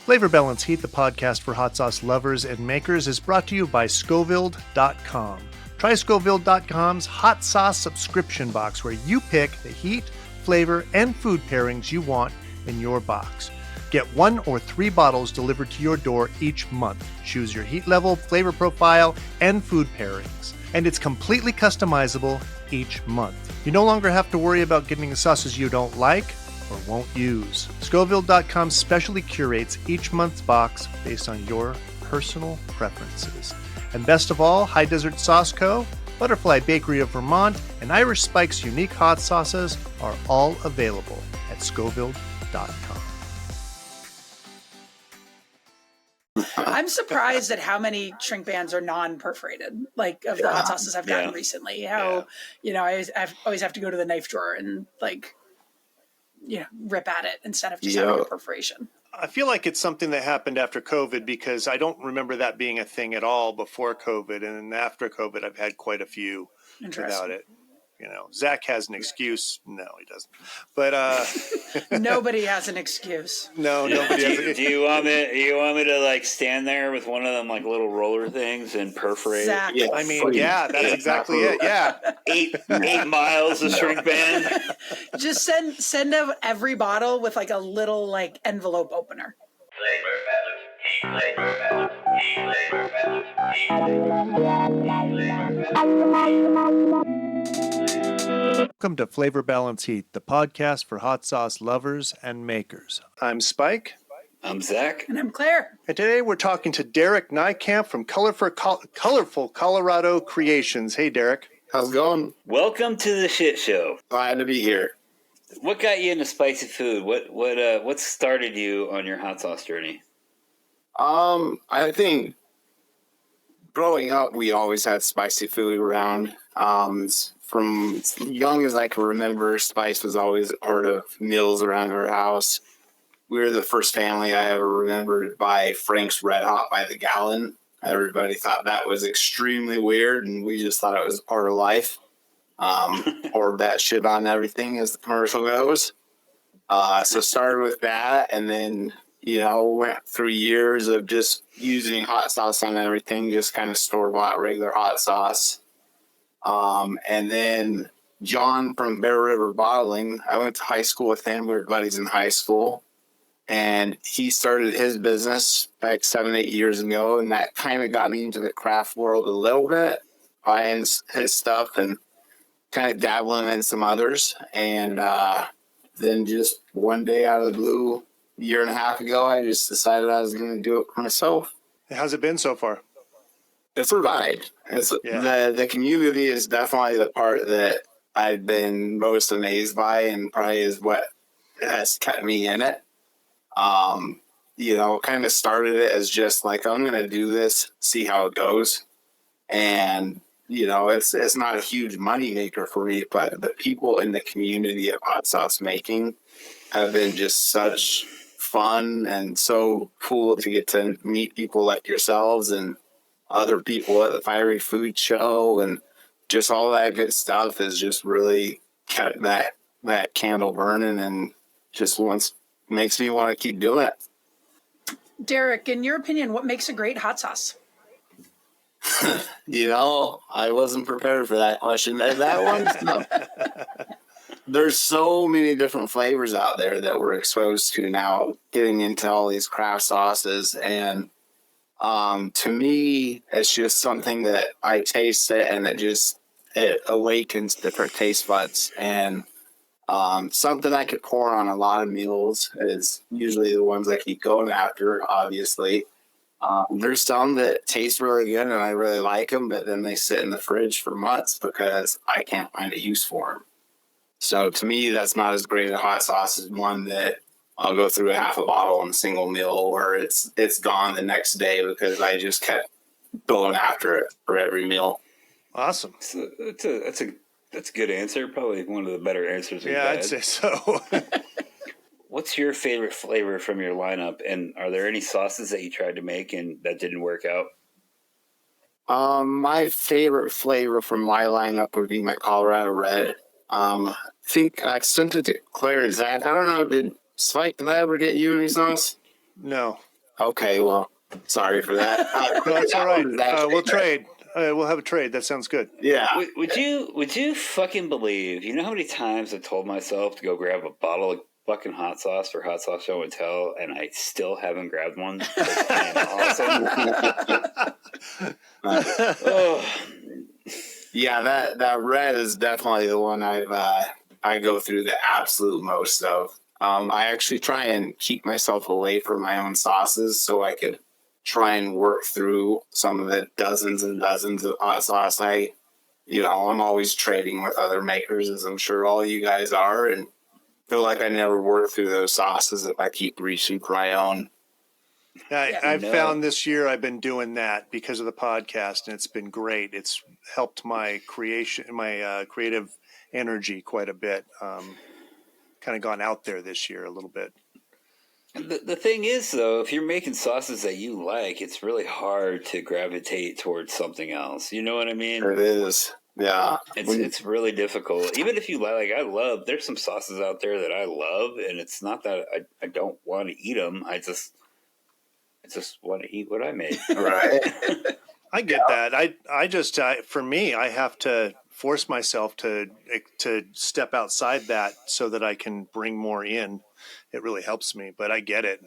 Flavor Balance Heat, the podcast for hot sauce lovers and makers, is brought to you by Scoville.com. Try Scoville.com's hot sauce subscription box, where you pick the heat, flavor, and food pairings you want in your box. Get 1 or 3 bottles delivered to your door each month. Choose your heat level, flavor profile, and food pairings. And it's completely customizable each month. You no longer have to worry about getting sauces you don't like or won't use. Scoville.com specially curates each month's box based on your personal preferences. And best of all, High Desert Sauce Co., Butterfly Bakery of Vermont, and Irish Spike's unique hot sauces are all available at Scoville.com. I'm surprised at how many shrink bands are non-perforated, like of the hot sauces I've gotten recently. I always have to go to the knife drawer and rip at it instead of just having a perforation. I feel like it's something that happened after COVID, because I don't remember that being a thing at all before COVID. And then after COVID, I've had quite a few without it. Zac has an excuse. No, he doesn't. But nobody has an excuse. No, nobody has an excuse. Do you want me to like stand there with one of them like little roller things and perforate? Zac. Yeah, I mean, that's exactly it. Yeah, 8 miles of shrink band. Just send out every bottle with like a little like envelope opener. Welcome to Flavor Balance Heat, the podcast for hot sauce lovers and makers. I'm Spike. I'm Zac. And I'm Claire. And today we're talking to DEREK NYKAMP from Colorful Colorado Creations. Hey, Derek. How's it going? Welcome to the shit show. Glad to be here. What got you into spicy food? What started you on your hot sauce journey? I think growing up, we always had spicy food around. From as young as I can remember, spice was always a part of meals around our house. We were the first family I ever remember to buy Frank's Red Hot by the gallon. Everybody thought that was extremely weird, and we just thought it was part of life. Or that shit on everything, as the commercial goes. So started with that, and then, went through years of just using hot sauce on everything, just kind of store-bought regular hot sauce. And then John from Bear River Bottling, I went to high school with him. We were buddies in high school. And he started his business like 7-8 years ago. And that kind of got me into the craft world a little bit, buying his stuff and kind of dabbling in some others. And then just one day out of the blue, a year and a half ago, I just decided I was going to do it for myself. How's it been so far? It's a ride. The community is definitely the part that I've been most amazed by, and probably is what has kept me in it. Kind of started it as just like, I'm going to do this, see how it goes. And, it's not a huge money maker for me, but the people in the community of hot sauce making have been just such fun and so cool to get to meet people like yourselves and other people at the Fiery Food Show, and just all that good stuff has just really kept that candle burning, and just makes me want to keep doing it. Derek, in your opinion, what makes a great hot sauce? I wasn't prepared for that question. That one's There's so many different flavors out there that we're exposed to now, getting into all these craft sauces, and to me, it's just something that I taste it, and it awakens different taste buds. And something I could pour on a lot of meals is usually the ones I keep going after, obviously. There's some that taste really good and I really like them, but then they sit in the fridge for months because I can't find a use for them. So to me, that's not as great a hot sauce as one that I'll go through half a bottle in a single meal, or it's gone the next day because I just kept going after it for every meal. Awesome. So that's a good answer. Probably one of the better answers we've had. I'd say so. What's your favorite flavor from your lineup, and are there any sauces that you tried to make and that didn't work out? My favorite flavor from my lineup would be my Colorado Red. I think I sent it to Claire and Zac. I don't know, did Spike and I ever get you any sauce? No. Okay, well, sorry for that. No, it's all right. We'll trade. We'll have a trade. That sounds good. Yeah. Would you fucking believe? You know how many times I told myself to go grab a bottle of fucking hot sauce for Hot Sauce Show and Tell, and I still haven't grabbed one. Oh. Yeah, that red is definitely the one I go through the absolute most of. I actually try and keep myself away from my own sauces so I could try and work through some of the dozens and dozens of hot sauce. I'm always trading with other makers, as I'm sure all you guys are, and feel like I never work through those sauces if I keep reaching for my own. I've found this year I've been doing that because of the podcast, and it's been great. It's helped my creative energy quite a bit. Kind of gone out there this year a little bit. The thing is, though, if you're making sauces that you like, it's really hard to gravitate towards something else. You know what I mean? It is. Yeah. It's really difficult. Even if you there's some sauces out there that I love, and it's not that I don't want to eat them. I just want to eat what I made. Right. I get that. For me, I have to force myself to step outside that so that I can bring more in. It really helps me, but I get it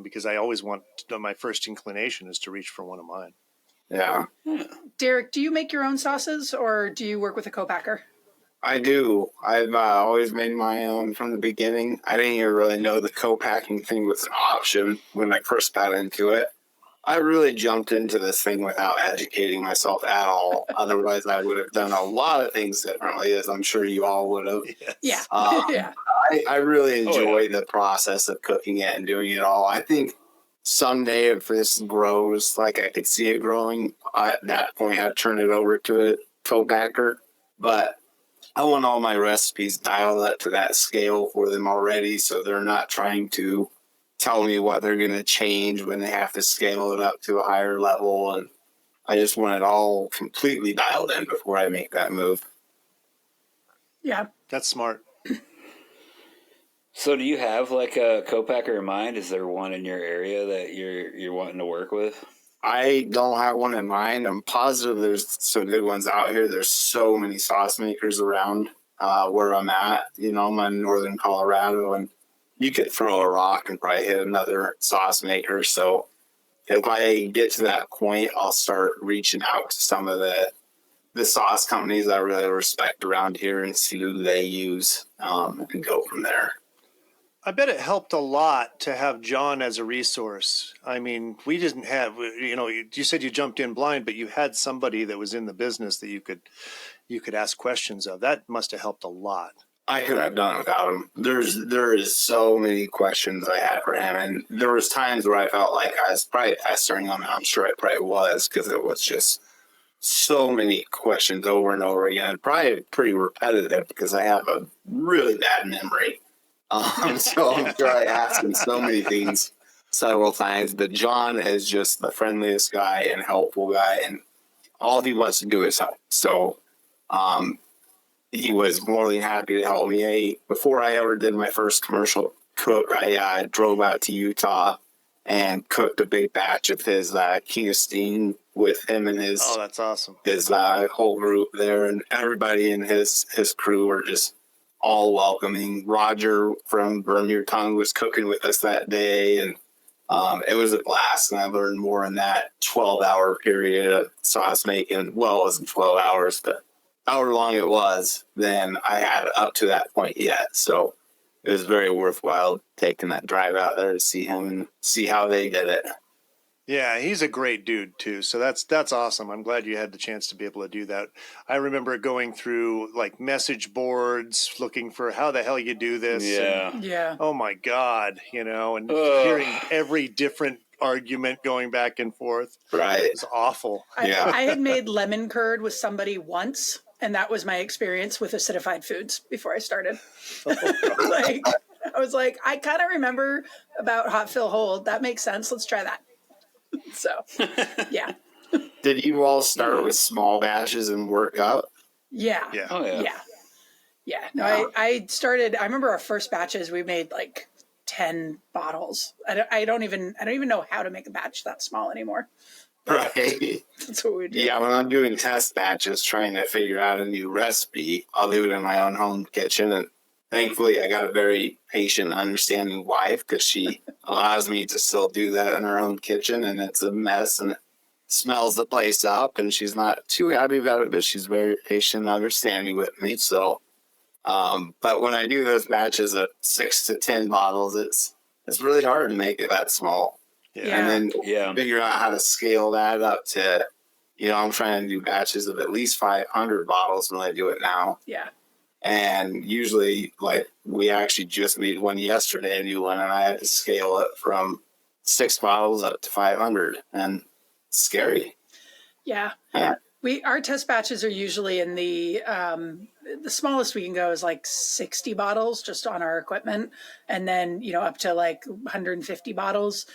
because I always my first inclination is to reach for one of mine. Yeah. Derek, do you make your own sauces or do you work with a co-packer? I do. I've always made my own from the beginning. I didn't even really know the co-packing thing was an option when I first got into it. I really jumped into this thing without educating myself at all. Otherwise, I would have done a lot of things differently, as I'm sure you all would have. Yeah. Yeah. I really enjoy the process of cooking it and doing it all. I think someday if this grows, like I could see it growing, at that point I'd turn it over to a co-packer. But I want all my recipes dialed up to that scale for them already, so they're not trying to tell me what they're going to change when they have to scale it up to a higher level. And I just want it all completely dialed in before I make that move. Yeah. That's smart. So do you have like a co-packer in mind? Is there one in your area that you're wanting to work with? I don't have one in mind. I'm positive there's some good ones out here. There's so many sauce makers around where I'm at. I'm in northern Colorado, and you could throw a rock and probably hit another sauce maker. So if I get to that point, I'll start reaching out to some of the sauce companies I really respect around here and see who they use and go from there. I bet it helped a lot to have John as a resource. I mean, we didn't have, you said you jumped in blind, but you had somebody that was in the business that you could ask questions of. That must have helped a lot. I could have done it without him. There is so many questions I had for him, and there was times where I felt like I was probably pestering him, and I'm sure I probably was, because it was just so many questions over and over again. Probably pretty repetitive because I have a really bad memory. So I'm sure I asked him so many things several times, but John is just the friendliest guy and helpful guy, and all he wants to do is help. So, he was more than happy to help me. Before I ever did my first commercial cook, I drove out to Utah and cooked a big batch of his King of Steam with him and his. Oh, that's awesome. His whole group there, and everybody in his crew were just all welcoming. Roger from Burn Your Tongue was cooking with us that day, and it was a blast, and I learned more in that 12-hour period of sauce making. Well, it wasn't 12 hours, but however long it was, then I had up to that point yet. So it was very worthwhile taking that drive out there to see him and see how they did it. Yeah, he's a great dude too. So that's awesome. I'm glad you had the chance to be able to do that. I remember going through like message boards looking for how the hell you do this. Yeah. Yeah. Oh my God, and hearing every different argument going back and forth. Right. It's awful. I had made lemon curd with somebody once, and that was my experience with acidified foods before I started. I was like, I kind of remember about hot fill hold. That makes sense. Let's try that. So, yeah. Did you all start with small batches and work up? Yeah. Oh, yeah. Yeah. No, I remember our first batches, we made like 10 bottles. I don't even know how to make a batch that small anymore. Right. That's what we do. Yeah, when I'm doing test batches, trying to figure out a new recipe, I'll do it in my own home kitchen. And thankfully, I got a very patient, understanding wife because she allows me to still do that in her own kitchen. And it's a mess and it smells the place up. And she's not too happy about it, but she's very patient and understanding with me. So, but when I do those batches of 6 to 10 bottles, it's really hard to make it that small. Yeah. And then figure out how to scale that up to, I'm trying to do batches of at least 500 bottles when I do it now. Yeah. And usually, like, we actually just made one yesterday, a new one, and I had to scale it from 6 bottles up to 500. And it's scary. Yeah. Our test batches are usually in the smallest we can go is like 60 bottles just on our equipment. And then, up to like 150 bottles.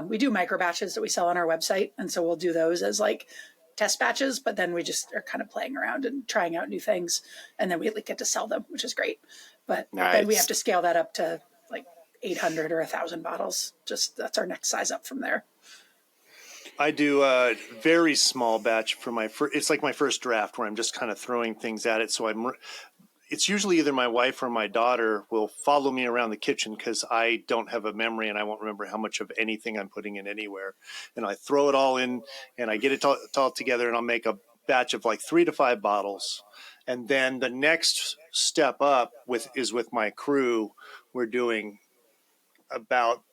We do micro batches that we sell on our website. And so we'll do those as like test batches, but then we just are kind of playing around and trying out new things. And then we get to sell them, which is great. But then we have to scale that up to like 800 or 1,000 bottles. That's our next size up from there. I do a very small batch for it's like my first draft where I'm just kind of throwing things at it. So it's usually either my wife or my daughter will follow me around the kitchen because I don't have a memory and I won't remember how much of anything I'm putting in anywhere. And I throw it all in and I get it all together and I'll make a batch of like 3 to 5 bottles. And then the next step up is with my crew. We're doing about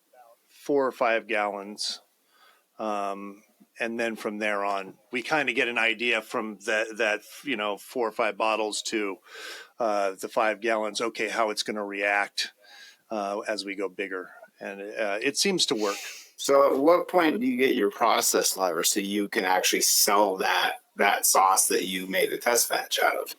4 or 5 gallons. And then from there on, we kind of get an idea from that 4 or 5 bottles to the 5 gallons. Okay, how it's going to react as we go bigger, and it seems to work. So, at what point do you get your process lever so you can actually sell that sauce that you made a test batch out of?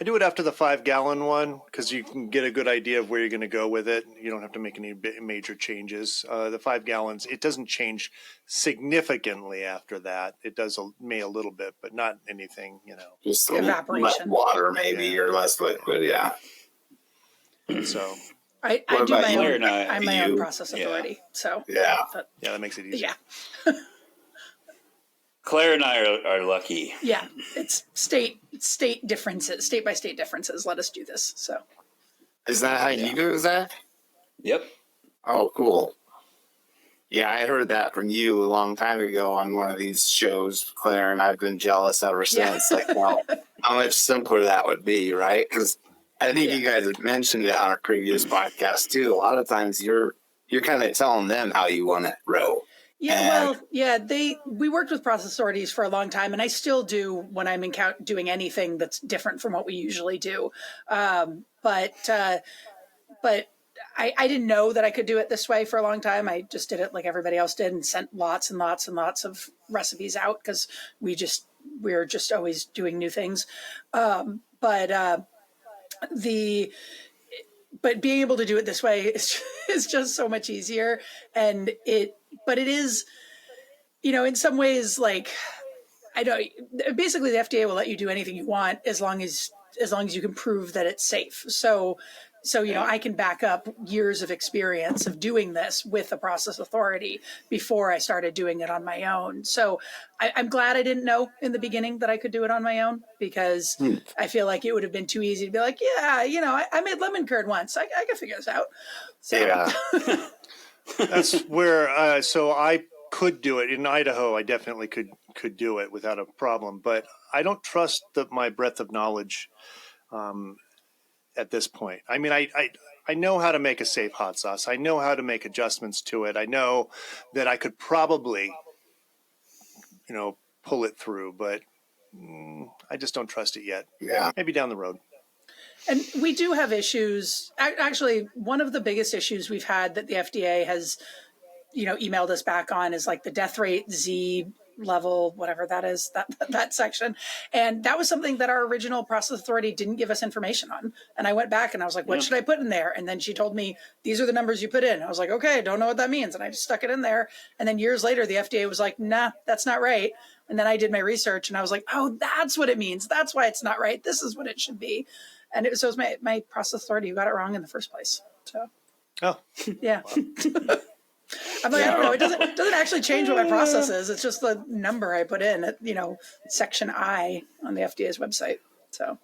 I do it after the 5 gallon one because you can get a good idea of where you're going to go with it. You don't have to make any major changes. The 5 gallons, it doesn't change significantly after that. It does may a little bit, but not anything, Just evaporation, less water maybe, or less liquid. Yeah. So I do my own. I'm my own process authority. So that makes it easier. Yeah. Claire and I are lucky. Yeah, it's state differences, state by state differences. Let us do this. So, is that how you do it, Zach? Yep. Oh, cool. Yeah, I heard that from you a long time ago on one of these shows, Claire, and I've been jealous ever since. Like, well, how much simpler that would be, right? Because I think you guys have mentioned it on our previous podcast too. A lot of times you're kind of telling them how you want it row. Yeah, we worked with process authorities for a long time, and I still do when I'm doing anything that's different from what we usually do. But I didn't know that I could do it this way for a long time. I just did it like everybody else did and sent lots and lots and lots of recipes out because we're just always doing new things. But being able to do it this way is just so much easier. And it is, in some ways, like, basically the FDA will let you do anything you want as long as you can prove that it's safe. So, I can back up years of experience of doing this with a process authority before I started doing it on my own. So I'm glad I didn't know in the beginning that I could do it on my own because I feel like it would have been too easy to be like, I made lemon curd once. I can figure this out. So. Yeah. That's where, so I could do it in Idaho. I definitely could do it without a problem, but I don't trust my breadth of knowledge at this point. I mean, I know how to make a safe hot sauce. I know how to make adjustments to it. I know that I could probably, pull it through, but I just don't trust it yet. Yeah. Maybe down the road. And we do have issues. Actually, one of the biggest issues we've had that the FDA has, emailed us back on is like the death rate Z level, whatever that is, that section. And that was something that our original process authority didn't give us information on. And I went back and I was like, what should I put in there? And then she told me, these are the numbers you put in. I was like, okay, don't know what that means. And I just stuck it in there. And then years later, the FDA was like, nah, that's not right. And then I did my research and I was like, oh, that's what it means. That's why it's not right. This is what it should be. And it was my process authority who got it wrong in the first place. So Oh, Yeah. I'm like, I don't know. It doesn't actually change what my process is. It's just the number I put in at, section I on the FDA's website. So.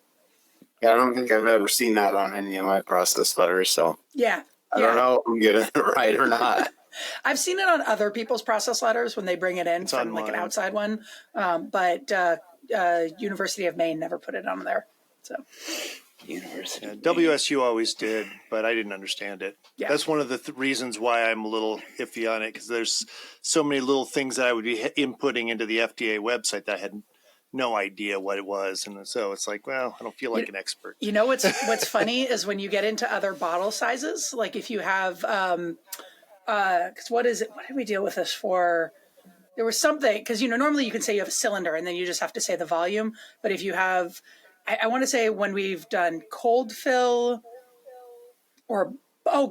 Yeah, I don't think I've ever seen that on any of my process letters. So Yeah. I don't know if I'm getting it right or not. I've seen it on other people's process letters when they bring it in from like an outside one. But University of Maine never put it on there. So. University. Yeah, WSU always did, but I didn't understand it. Yeah. That's one of the reasons why I'm a little iffy on it, because there's so many little things that I would be inputting into the FDA website that I had no idea what it was, and so it's like, well, I don't feel like an expert. You know what's funny is when you get into other bottle sizes, like if you have, because what is it? What did we deal with this for? There was something, because normally you can say you have a cylinder and then you just have to say the volume, but if you have, I want to say when we've done cold fill or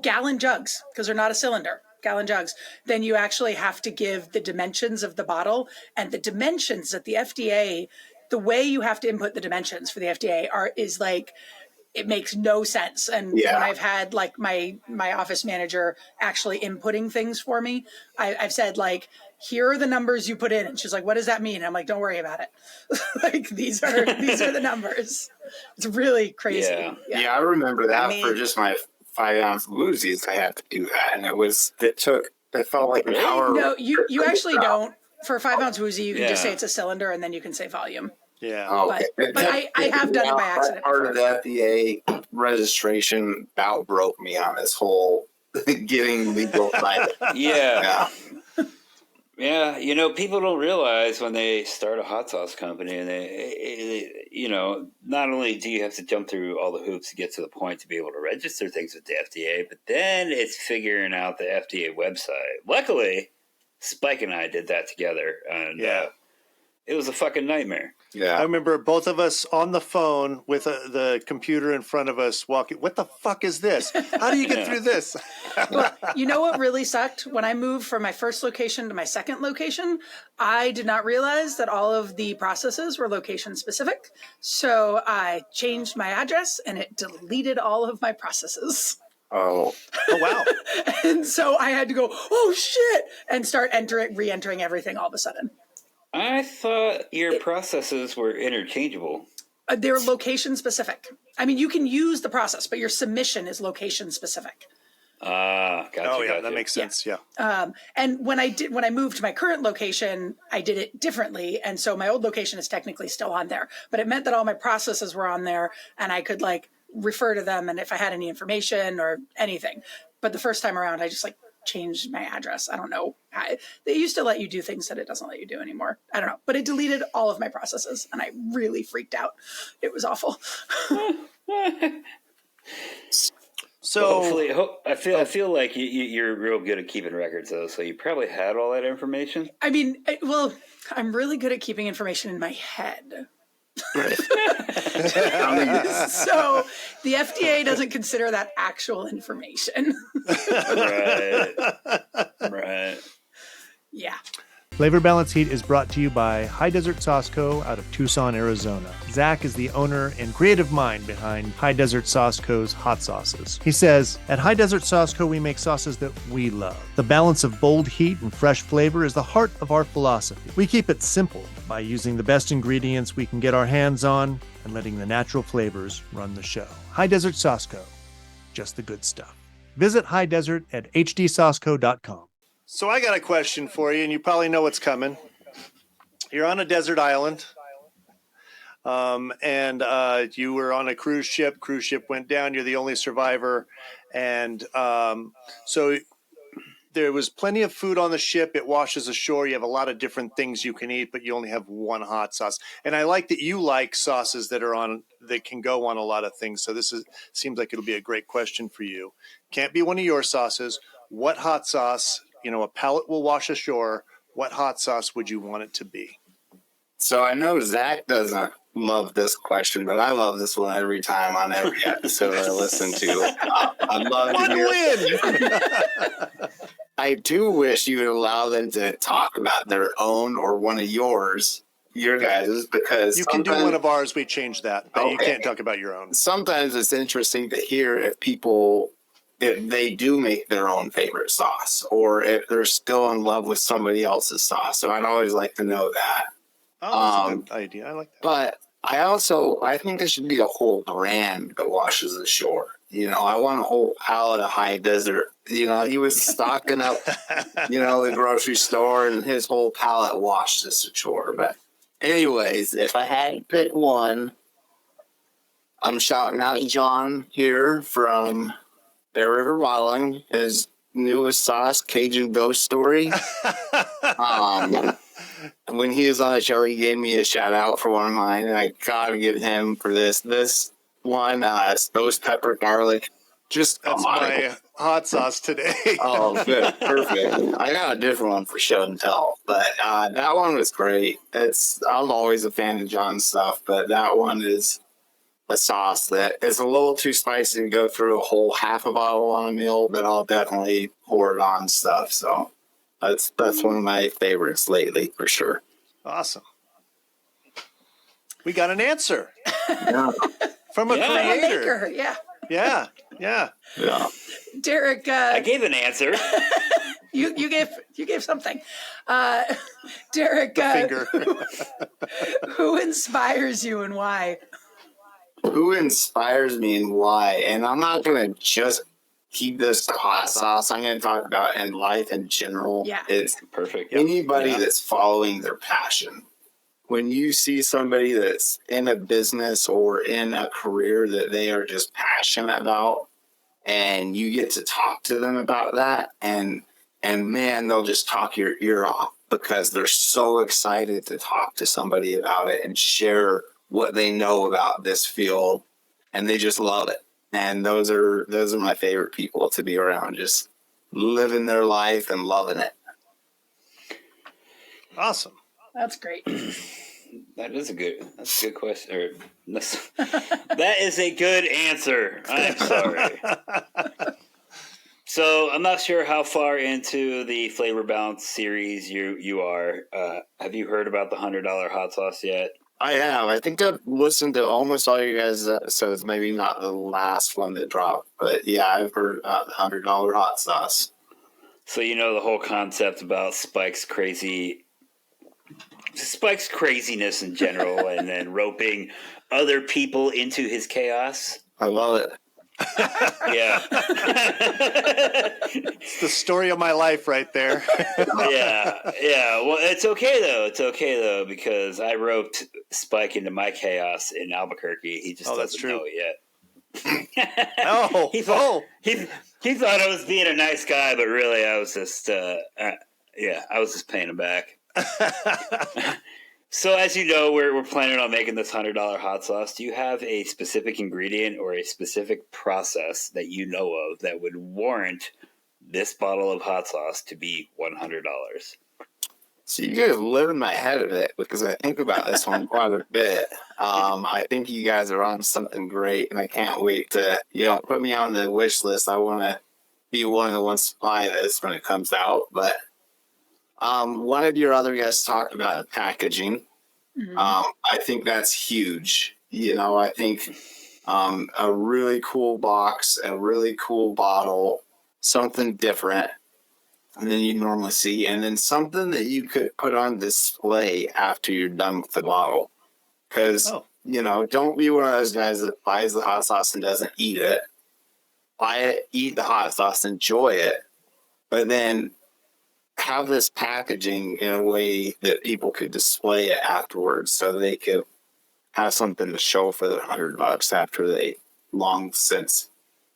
gallon jugs, because they're not a cylinder, gallon jugs, then you actually have to give the dimensions of the bottle, and the dimensions at the FDA, the way you have to input the dimensions for the FDA is like, it makes no sense. And when I've had like my office manager actually inputting things for me, I've said like, here are the numbers you put in. And she's like, what does that mean? And I'm like, don't worry about it. Like, these are the numbers. It's really crazy. Yeah, I remember that for just my 5-ounce Woosies. I had to do that. And it felt like an hour. No, you actually don't. For a 5-ounce Woozy, you can just say it's a cylinder and then you can say volume. Yeah. Okay. But I have done it by accident. Part of the FDA registration about broke me on this whole getting legal side. Yeah. Yeah, people don't realize when they start a hot sauce company, and they not only do you have to jump through all the hoops to get to the point to be able to register things with the FDA, but then it's figuring out the FDA website. Luckily, Spike and I did that together, and it was a fucking nightmare. Yeah, I remember both of us on the phone with the computer in front of us walking. What the fuck is this? How do you get through this? Well, you know what really sucked? When I moved from my first location to my second location, I did not realize that all of the processes were location specific. So I changed my address and it deleted all of my processes. Oh wow. And so I had to go, oh shit, and start re-entering everything all of a sudden. I thought your processes were interchangeable. They're location specific. I mean, you can use the process, but your submission is location specific. Gotcha. That makes sense. Yeah. And when I moved to my current location, I did it differently. And so my old location is technically still on there, but it meant that all my processes were on there and I could like refer to them. And if I had any information or anything, but the first time around, I just like changed my address. I don't know. They used to let you do things that it doesn't let you do anymore. I don't know, but it deleted all of my processes and I really freaked out. It was awful. So well, hopefully, I feel like you're real good at keeping records, though. So you probably had all that information. I mean, I'm really good at keeping information in my head. So the FDA doesn't consider that actual information. Right. Yeah. Flavor Balance Heat is brought to you by High Desert Sauce Co. out of Tucson, Arizona. Zac is the owner and creative mind behind High Desert Sauce Co.'s hot sauces. He says, at High Desert Sauce Co. we make sauces that we love. The balance of bold heat and fresh flavor is the heart of our philosophy. We keep it simple by using the best ingredients we can get our hands on and letting the natural flavors run the show. High Desert Sauce Co. Just the good stuff. Visit High Desert at hdsauceco.com. So I got a question for you, and you probably know what's coming. You're on a desert island, and you were on a cruise ship. Cruise ship went down. You're the only survivor, and so there was plenty of food on the ship. It washes ashore. You have a lot of different things you can eat, but you only have one hot sauce. And I like that you like sauces that can go on a lot of things. So seems like it'll be a great question for you. Can't be one of your sauces. What hot sauce? A palate will wash ashore. What hot sauce would you want it to be? So I know Zac doesn't love this question, but I love this one every time on every episode I listen to. I love win. I do wish you would allow them to talk about their own or one of your guys', because you can do one of ours. We changed that, but okay. You can't talk about your own. Sometimes it's interesting to hear if people if they do make their own favorite sauce, or if they're still in love with somebody else's sauce. So I'd always like to know that. Oh, that's a good idea. I like that. But I think there should be a whole brand that washes ashore. I want a whole pallet of High Desert. He was stocking up, the grocery store, and his whole pallet washed this ashore. But anyways, if I had to pick one, I'm shouting out John here from Bear River Bottling, his newest sauce, Cajun Ghost Story. When he was on the show, he gave me a shout out for one of mine, and I gotta give him for this. This one, ghost pepper garlic. That's my hot sauce today. Oh, good, perfect. I got a different one for show and tell, but that one was great. I'm always a fan of John's stuff, but that one is a sauce that is a little too spicy to go through a whole half a bottle on a meal, but I'll definitely pour it on stuff. So that's one of my favorites lately, for sure. Awesome. We got an answer Yeah. from a creator. Maker, yeah. Yeah. Derek, I gave an answer. you gave something. Derek, Finger. who inspires you and why? Who inspires me and why? And I'm not going to just keep this to hot sauce. I'm going to talk about in life in general. Yeah. It's Perfect. anybody that's following their passion. When you see somebody that's in a business or in a career that they are just passionate about, and you get to talk to them about that, and man, they'll just talk your ear off because they're so excited to talk to somebody about it and share what they know about this field, and they just love it. And those are my favorite people to be around, just living their life and loving it. Awesome. That's great. That's a good question. That is a good answer. I'm sorry. So I'm not sure how far into the Flavor Bounce series you are. Have you heard about the $100 hot sauce yet? I have. I think I've listened to almost all you guys' episodes, maybe not the last one that dropped, but yeah, I've heard about the $100 hot sauce. So you know the whole concept about Spike's craziness in general, and then roping other people into his chaos. I love it. Yeah. It's the story of my life right there. Yeah. Well, it's okay though, because I roped Spike into my chaos in Albuquerque. He just doesn't know it yet. He thought I was being a nice guy, but really I was just I was just paying him back. So as you know, we're planning on making this $100 hot sauce. Do you have a specific ingredient or a specific process that you know of that would warrant this bottle of hot sauce to be $100? So you guys live in my head a bit because I think about this one quite a bit. I think you guys are on something great, and I can't wait to put me on the wish list. I want to be one of the ones to buy this when it comes out, but. One of your other guests talked about packaging. Mm-hmm. I think that's huge. I think a really cool box, a really cool bottle, something different than you normally see, and then something that you could put on display after you're done with the bottle. Because, don't be one of those guys that buys the hot sauce and doesn't eat it. Buy it, eat the hot sauce, enjoy it, but then have this packaging in a way that people could display it afterwards, so they could have something to show for the $100 after they long since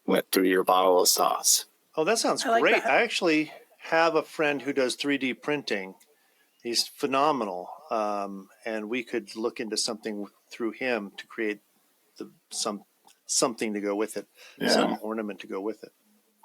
went through your bottle of sauce. Oh, that sounds like great. that. I actually have a friend who does 3D printing. He's phenomenal. And we could look into something through him to create something to go with it, some ornament to go with it.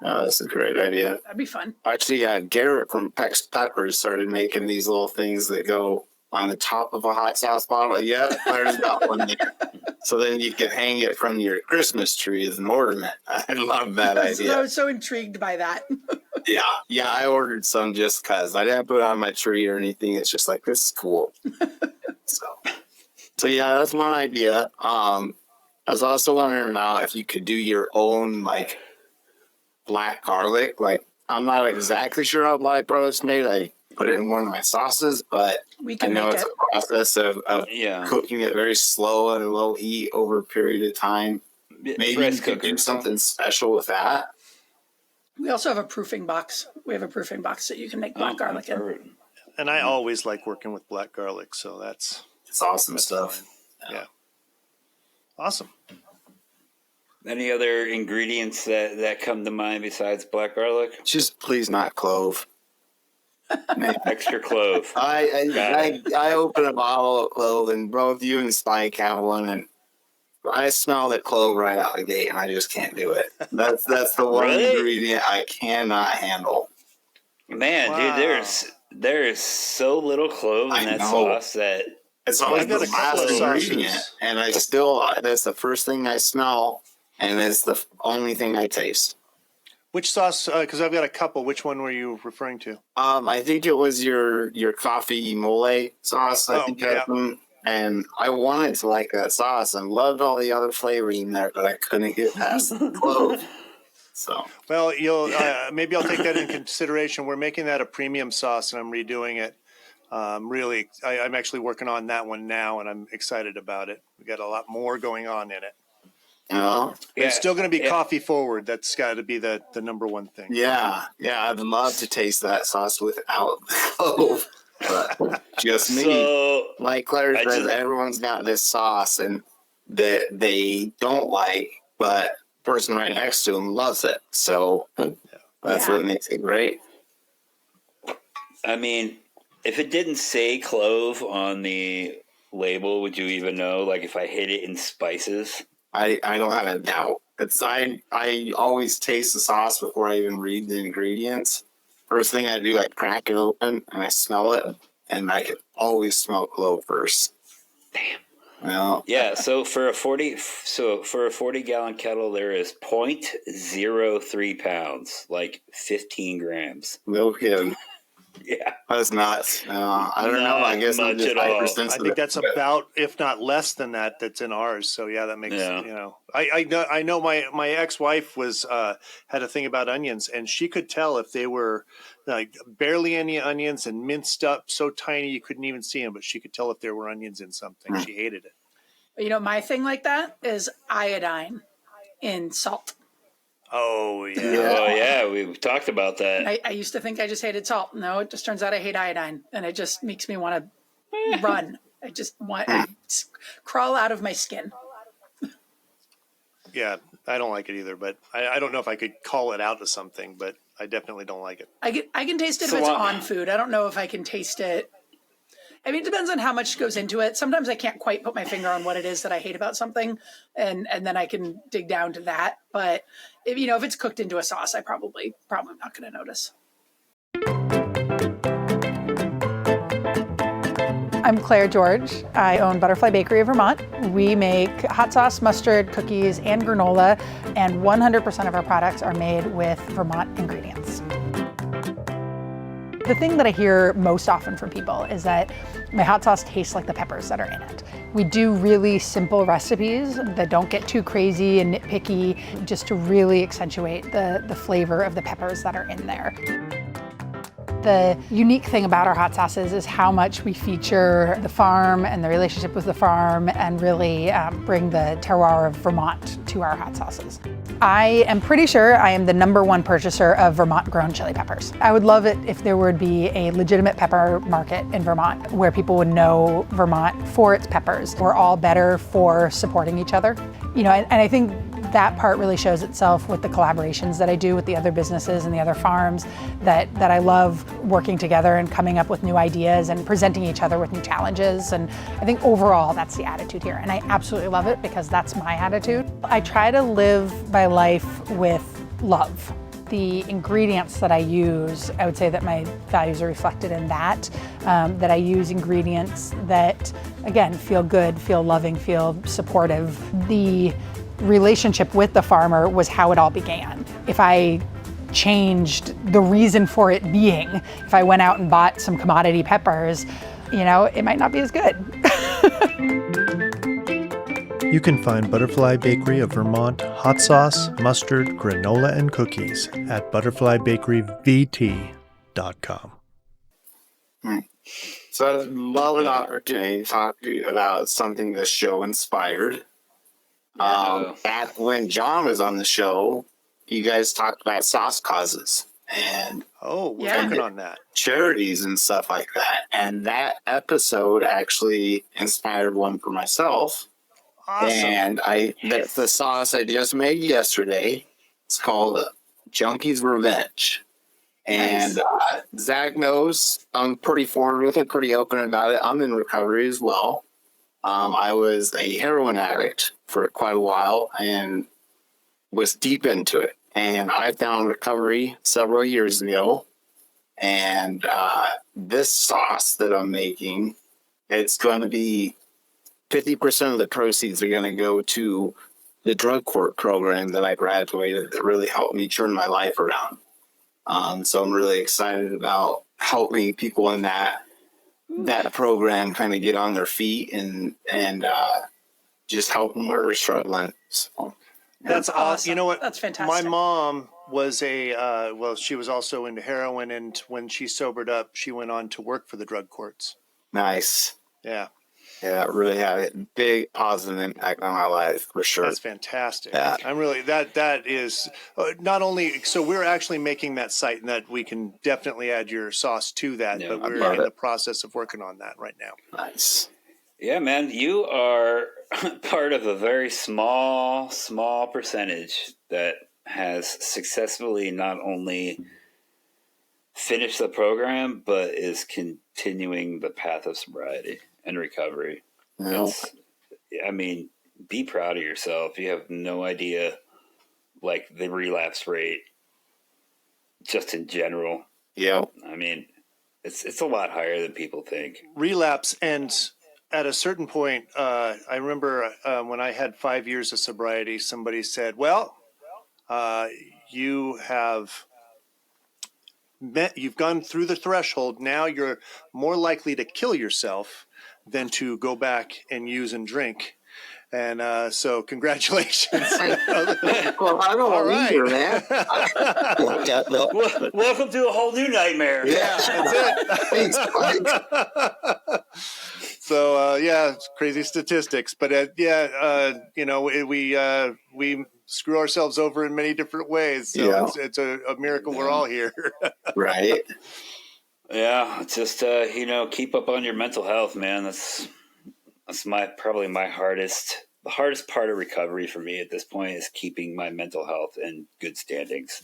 Oh, that's a great idea. That'd be fun. Actually, Garrett from Pex Peppers started making these little things that go on the top of a hot sauce bottle. Yeah, there's got one there. So then you can hang it from your Christmas tree as an ornament. I love that idea. I was so intrigued by that. Yeah, I ordered some just because. I didn't put it on my tree or anything. It's just like, this is cool. So yeah, that's one idea. I was also wondering now if you could do your own, black garlic. Like, I'm not exactly sure how black garlic's made. I put it in one of my sauces, but We I can know make it's it. a process of cooking it very slow at a low heat over a period of time. Maybe Rice you could do cooker. something special with that. We also have a proofing box. We have a proofing box that you can make black garlic in. Perfect. And I always like working with black garlic, so that's It's stuff. fine. Yeah. Awesome. Any other ingredients that come to mind besides black garlic? Just please not clove. Extra clove. I open a bottle of clove, and both you and Spike have one, and I smell that clove right out the gate, and I just can't do it. That's the one Really? ingredient I cannot handle. Man, Wow. dude, there is so little clove in I that know. sauce that It's always I've got the a couple last of ingredient, sauces. and that's the first thing I smell, and it's the only thing I taste. Which sauce? Because I've got a couple. Which one were you referring to? I think it was your coffee mole sauce. I Oh, think yeah. and I wanted to like that sauce and loved all the other flavoring there, but I couldn't get past the clove. So Well, you'll maybe I'll take that in consideration. We're making that a premium sauce, and I'm redoing it. Really, I'm actually working on that one now, and I'm excited about it. We got a lot more going on in it. It's still going to be coffee forward. That's got to be the number one thing. yeah, I'd love to taste that sauce without clove, but just me. So Like Claire says, everyone's got this sauce and that they don't like, but the person right next to them loves it. So that's what makes it great. I mean, if it didn't say clove on the label, would you even know? Like if I hid it in spices? I don't have a doubt. I always taste the sauce before I even read the ingredients. First thing I do, I crack it open and I smell it, and I can always smell clove first. Damn. Well, Yeah, so for a 40-gallon kettle, there is 0.03 pounds, like 15 grams. no kidding. Yeah, That's nuts. I don't know. I guess I'm much just at all. hypersensitive. I think that's about, if not less than that, that's in ours. So yeah, that makes I know my ex-wife was had a thing about onions, and she could tell if they were like barely any onions and minced up so tiny you couldn't even see them, but she could tell if there were onions in something. She hated it. You know, my thing like that is iodine in salt. Oh yeah. Oh yeah, we've talked about that. I used to think I just hated salt. No, it just turns out I hate iodine, and it just makes me want to run. I just want to crawl out of my skin. Yeah, I don't like it either, but I don't know if I could call it out to something, but I definitely don't like it. I can taste it if it's on food. I don't know if I can taste it. I mean, it depends on how much goes into it. Sometimes I can't quite put my finger on what it is that I hate about something, and then I can dig down to that. But if it's cooked into a sauce, I probably not going to notice. I'm Claire George. I own Butterfly Bakery of Vermont. We make hot sauce, mustard, cookies, and granola, and 100% of our products are made with Vermont ingredients. The thing that I hear most often from people is that my hot sauce tastes like the peppers that are in it. We do really simple recipes that don't get too crazy and nitpicky, just to really accentuate the flavor of the peppers that are in there. The unique thing about our hot sauces is how much we feature the farm and the relationship with the farm, and really bring the terroir of Vermont to our hot sauces. I am pretty sure I am the #1 purchaser of Vermont-grown chili peppers. I would love it if there would be a legitimate pepper market in Vermont where people would know Vermont for its peppers. We're all better for supporting each other. And I think that part really shows itself with the collaborations that I do with the other businesses and the other farms, that I love working together and coming up with new ideas and presenting each other with new challenges. And I think overall that's the attitude here, and I absolutely love it because that's my attitude. I try to live my life with love. The ingredients that I use, I would say that my values are reflected in that I use ingredients that, again, feel good, feel loving, feel supportive. The relationship with the farmer was how it all began. If I changed the reason for it being, if I went out and bought some commodity peppers, it might not be as good. You can find Butterfly Bakery of Vermont hot sauce, mustard, granola, and cookies at butterflybakeryvt.com. So I'd love an opportunity to talk to you about something this show inspired. Back when John was on the show, you guys talked about sauce causes and We're working on that. charities and stuff like that. And that episode actually inspired one for myself. Awesome. And the sauce I just made yesterday, it's called Junkie's Revenge. And Zach knows I'm pretty forward with it, pretty open about it. I'm in recovery as well. I was a heroin addict for quite a while and was deep into it. And I found recovery several years ago. And this sauce that I'm making, it's going to be 50% of the proceeds are going to go to the drug court program that I graduated that really helped me turn my life around. So I'm really excited about helping people in that program kind of get on their feet and just help them where they're struggling. So, That's awesome. You know what? That's fantastic. My mom was she was also into heroin, and when she sobered up, she went on to work for the drug courts. nice. Yeah, Yeah, it really had a big positive impact on my life for sure. that's fantastic. Yeah. I'm really that is not only so we're actually making that site, and that we can definitely add your sauce to that. Yeah, but I we're love in it. the process of working on that right now. Nice. Yeah, man, you are part of a very small percentage that has successfully not only finished the program, but is continuing the path of sobriety and recovery. Yeah. I mean, be proud of yourself. You have no idea, like, the relapse rate just in general. Yeah. I mean, it's a lot higher than people think. Relapse, and at a certain point, I remember when I had 5 years of sobriety, somebody said, "Well, you've gone through the threshold. Now you're more likely to kill yourself than to go back and use and drink." And so congratulations. Well, I don't All want right. either, man. Welcome to a whole new nightmare. Yeah, that's it. Thanks, Mike. So it's crazy statistics, but we screw ourselves over in many different ways. So Yeah. it's a miracle we're all here. Right. Yeah, it's just keep up on your mental health, man. That's probably the hardest part of recovery for me at this point is keeping my mental health in good standings.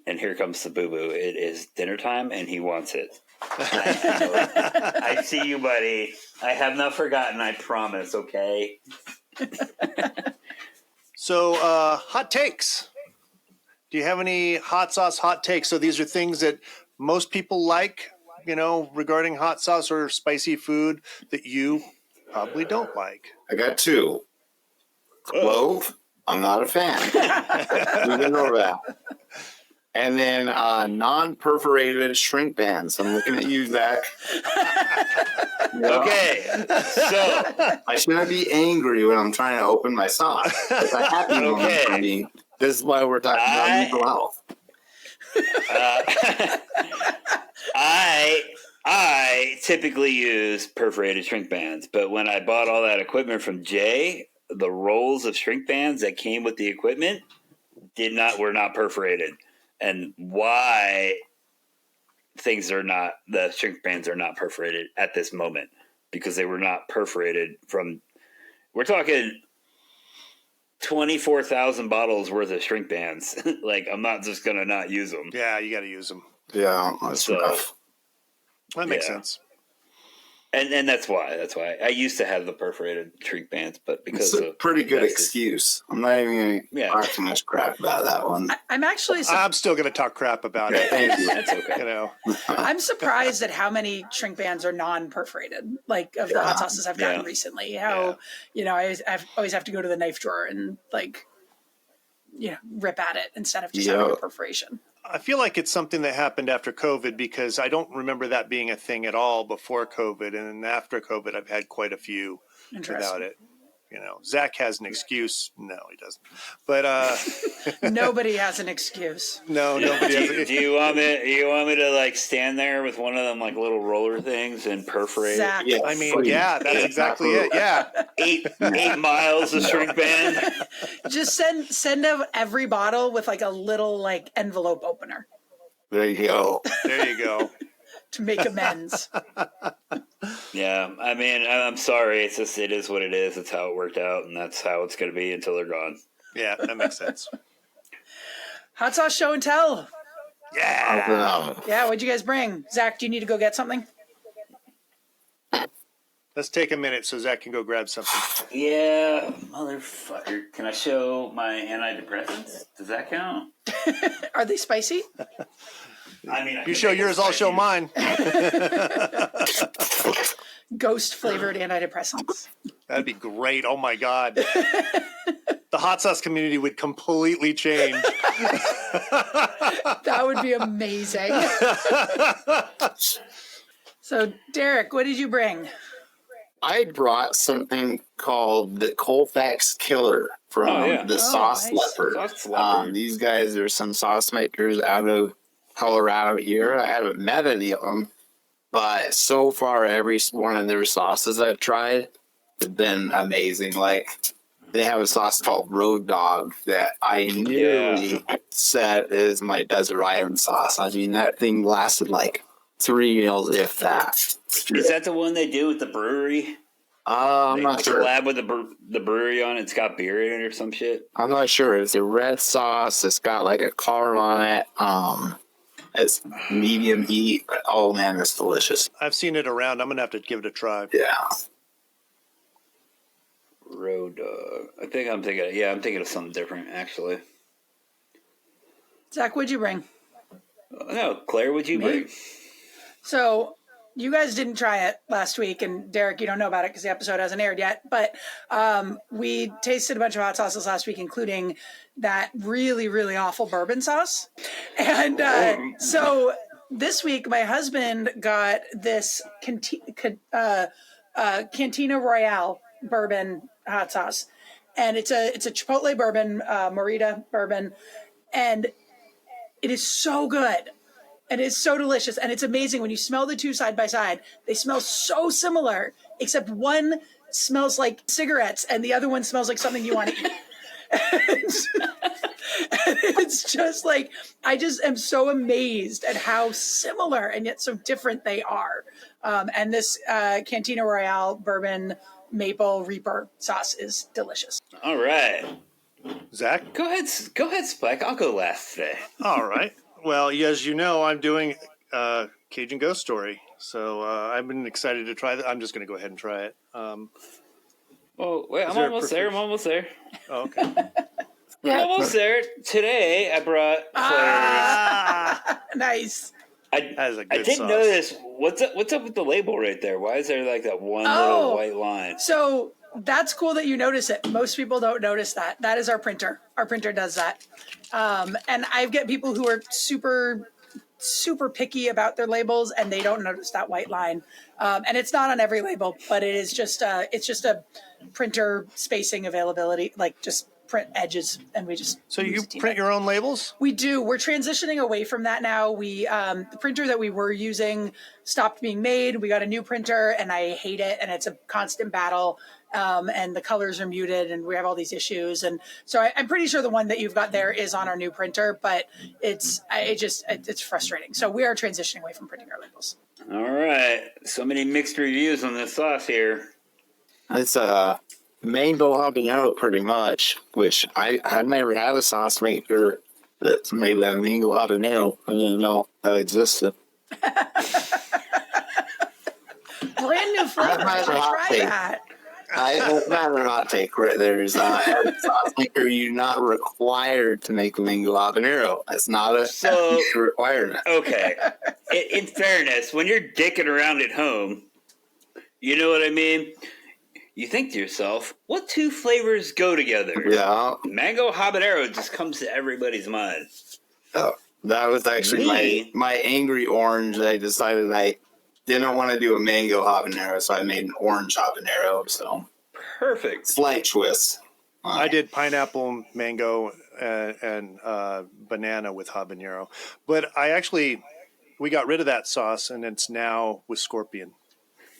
And here comes the boo-boo. It is dinner time, and he wants it. I see you, buddy. I have not forgotten, I promise, okay? So hot takes. Do you have any hot sauce hot takes? So these are things that most people like, regarding hot sauce or spicy food that you probably don't like. I got two. Clove, I'm not a fan. We didn't know that. And then non-perforated shrink bands. I'm looking at you, Zach. Okay, so I shouldn't be angry when I'm trying to open my sauce. It's a happy moment for me. This is why we're talking about mental health. I typically use perforated shrink bands, but when I bought all that equipment from Jay, the rolls of shrink bands that came with the equipment were not perforated. And why the shrink bands are not perforated at this moment, because they were not perforated we're talking 24,000 bottles worth of shrink bands. Like, I'm not just going to not use them. Yeah, you got to use them. Yeah, that's rough. That makes sense. And that's why I used to have the perforated shrink bands, but because It's a pretty good excuse. I'm not even going to talk too much crap about that one. I'm actually I'm still going to talk crap about it. Thank you. That's okay. I'm surprised at how many shrink bands are non-perforated, like of the hot sauces I've gotten recently. I always have to go to the knife drawer and rip at it instead of just having a perforation. I feel like it's something that happened after COVID because I don't remember that being a thing at all before COVID. And then after COVID, I've had quite a few without it. You know, Zach has an excuse. No, he doesn't. But nobody has an excuse. No, nobody has. Do you want me to like stand there with one of them like little roller things and perforate? Zach. Yeah, I mean, yeah, that's exactly it. Yeah, 8 miles of shrink band. Just send out every bottle with like a little like envelope opener. There you go. there you go. To make amends. Yeah, I mean, I'm sorry. It is what it is. It's how it worked out, and that's how it's going to be until they're gone. Yeah, that makes sense. Hot sauce show and tell. Yeah. Yeah, what'd you guys bring? Zach, do you need to go get something? Let's take a minute so Zach can go grab something. Yeah, motherfucker. Can I show my antidepressants? Does that count? Are they spicy? I mean, You show yours, I'll show mine. Ghost flavored antidepressants. That'd be great. Oh my God. The hot sauce community would completely change. That would be amazing. So, Derek, what did you bring? I brought something called the Colfax Killer from the Sauce nice. Leopard. These guys are some sauce makers out of Colorado here. I haven't met any of them, but so far every one of their sauces I've tried have been amazing. Like they have a sauce called Road Dog that I nearly set as my desert island sauce. I mean, that thing lasted like 3 meals, if that. Is that the one they do with the brewery? I'm not sure. Collab with the brewery on it. It's got beer in it or some shit. I'm not sure. It's a red sauce. It's got like a carb on it. It's medium heat. Oh man, it's delicious. I've seen it around. I'm gonna have to give it a try. Yeah. Road Dog. I'm thinking of something different actually. Zach, what'd you bring? No, Claire, what'd you bring? So, you guys didn't try it last week, and Derek, you don't know about it because the episode hasn't aired yet, but we tasted a bunch of hot sauces last week, including that really, really awful bourbon sauce. And so this week, my husband got this Cantina Royale bourbon hot sauce. And it's a Chipotle bourbon, Morita bourbon, and it is so good. And it's so delicious. And it's amazing when you smell the two side by side. They smell so similar, except one smells like cigarettes and the other one smells like something you want to eat. And it's just like, I just am so amazed at how similar and yet so different they are. And this Cantina Royale bourbon maple reaper sauce is delicious. All right. Zach? Go ahead, Spike. I'll go last today. All right. Well, as you know, I'm doing Cajun Ghost Story. So I've been excited to try that. I'm just going to go ahead and try it. Oh, wait, I'm almost there. Oh, okay. I'm almost there. Today, I brought Claire's. Nice. That is a good I did sauce. notice. What's up with the label right there? Why is there like that one little white line? So that's cool that you notice it. Most people don't notice that. That is our printer. Our printer does that. And I get people who are super picky about their labels and they don't notice that white line. And it's not on every label, but it is just it's just a printer spacing availability, like just print edges, and we just So you print your own labels? We do. We're transitioning away from that now. We the printer that we were using stopped being made. We got a new printer, and I hate it, and it's a constant battle. And the colors are muted, and we have all these issues. And so I'm pretty sure the one that you've got there is on our new printer, but it's frustrating. So we are transitioning away from printing our labels. All right. So many mixed reviews on this sauce here. It's a mango habanero pretty much, which I never had a sauce maker that's made that mango habanero. I didn't know that existed. Brand new flavor. I should try that. That's not a hot take right there. Is as a sauce maker, you're not required to make a mango habanero. That's not a requirement. Okay. In fairness, when you're dicking around at home, you know what I mean? You think to yourself, what two flavors go together? Yeah. Mango habanero just comes to everybody's mind. Oh, That was actually my angry orange. I decided I didn't want to do a mango habanero, so I made an orange habanero. So Perfect. slight twist. I did pineapple, mango, and banana with habanero. But we got rid of that sauce, and it's now with scorpion.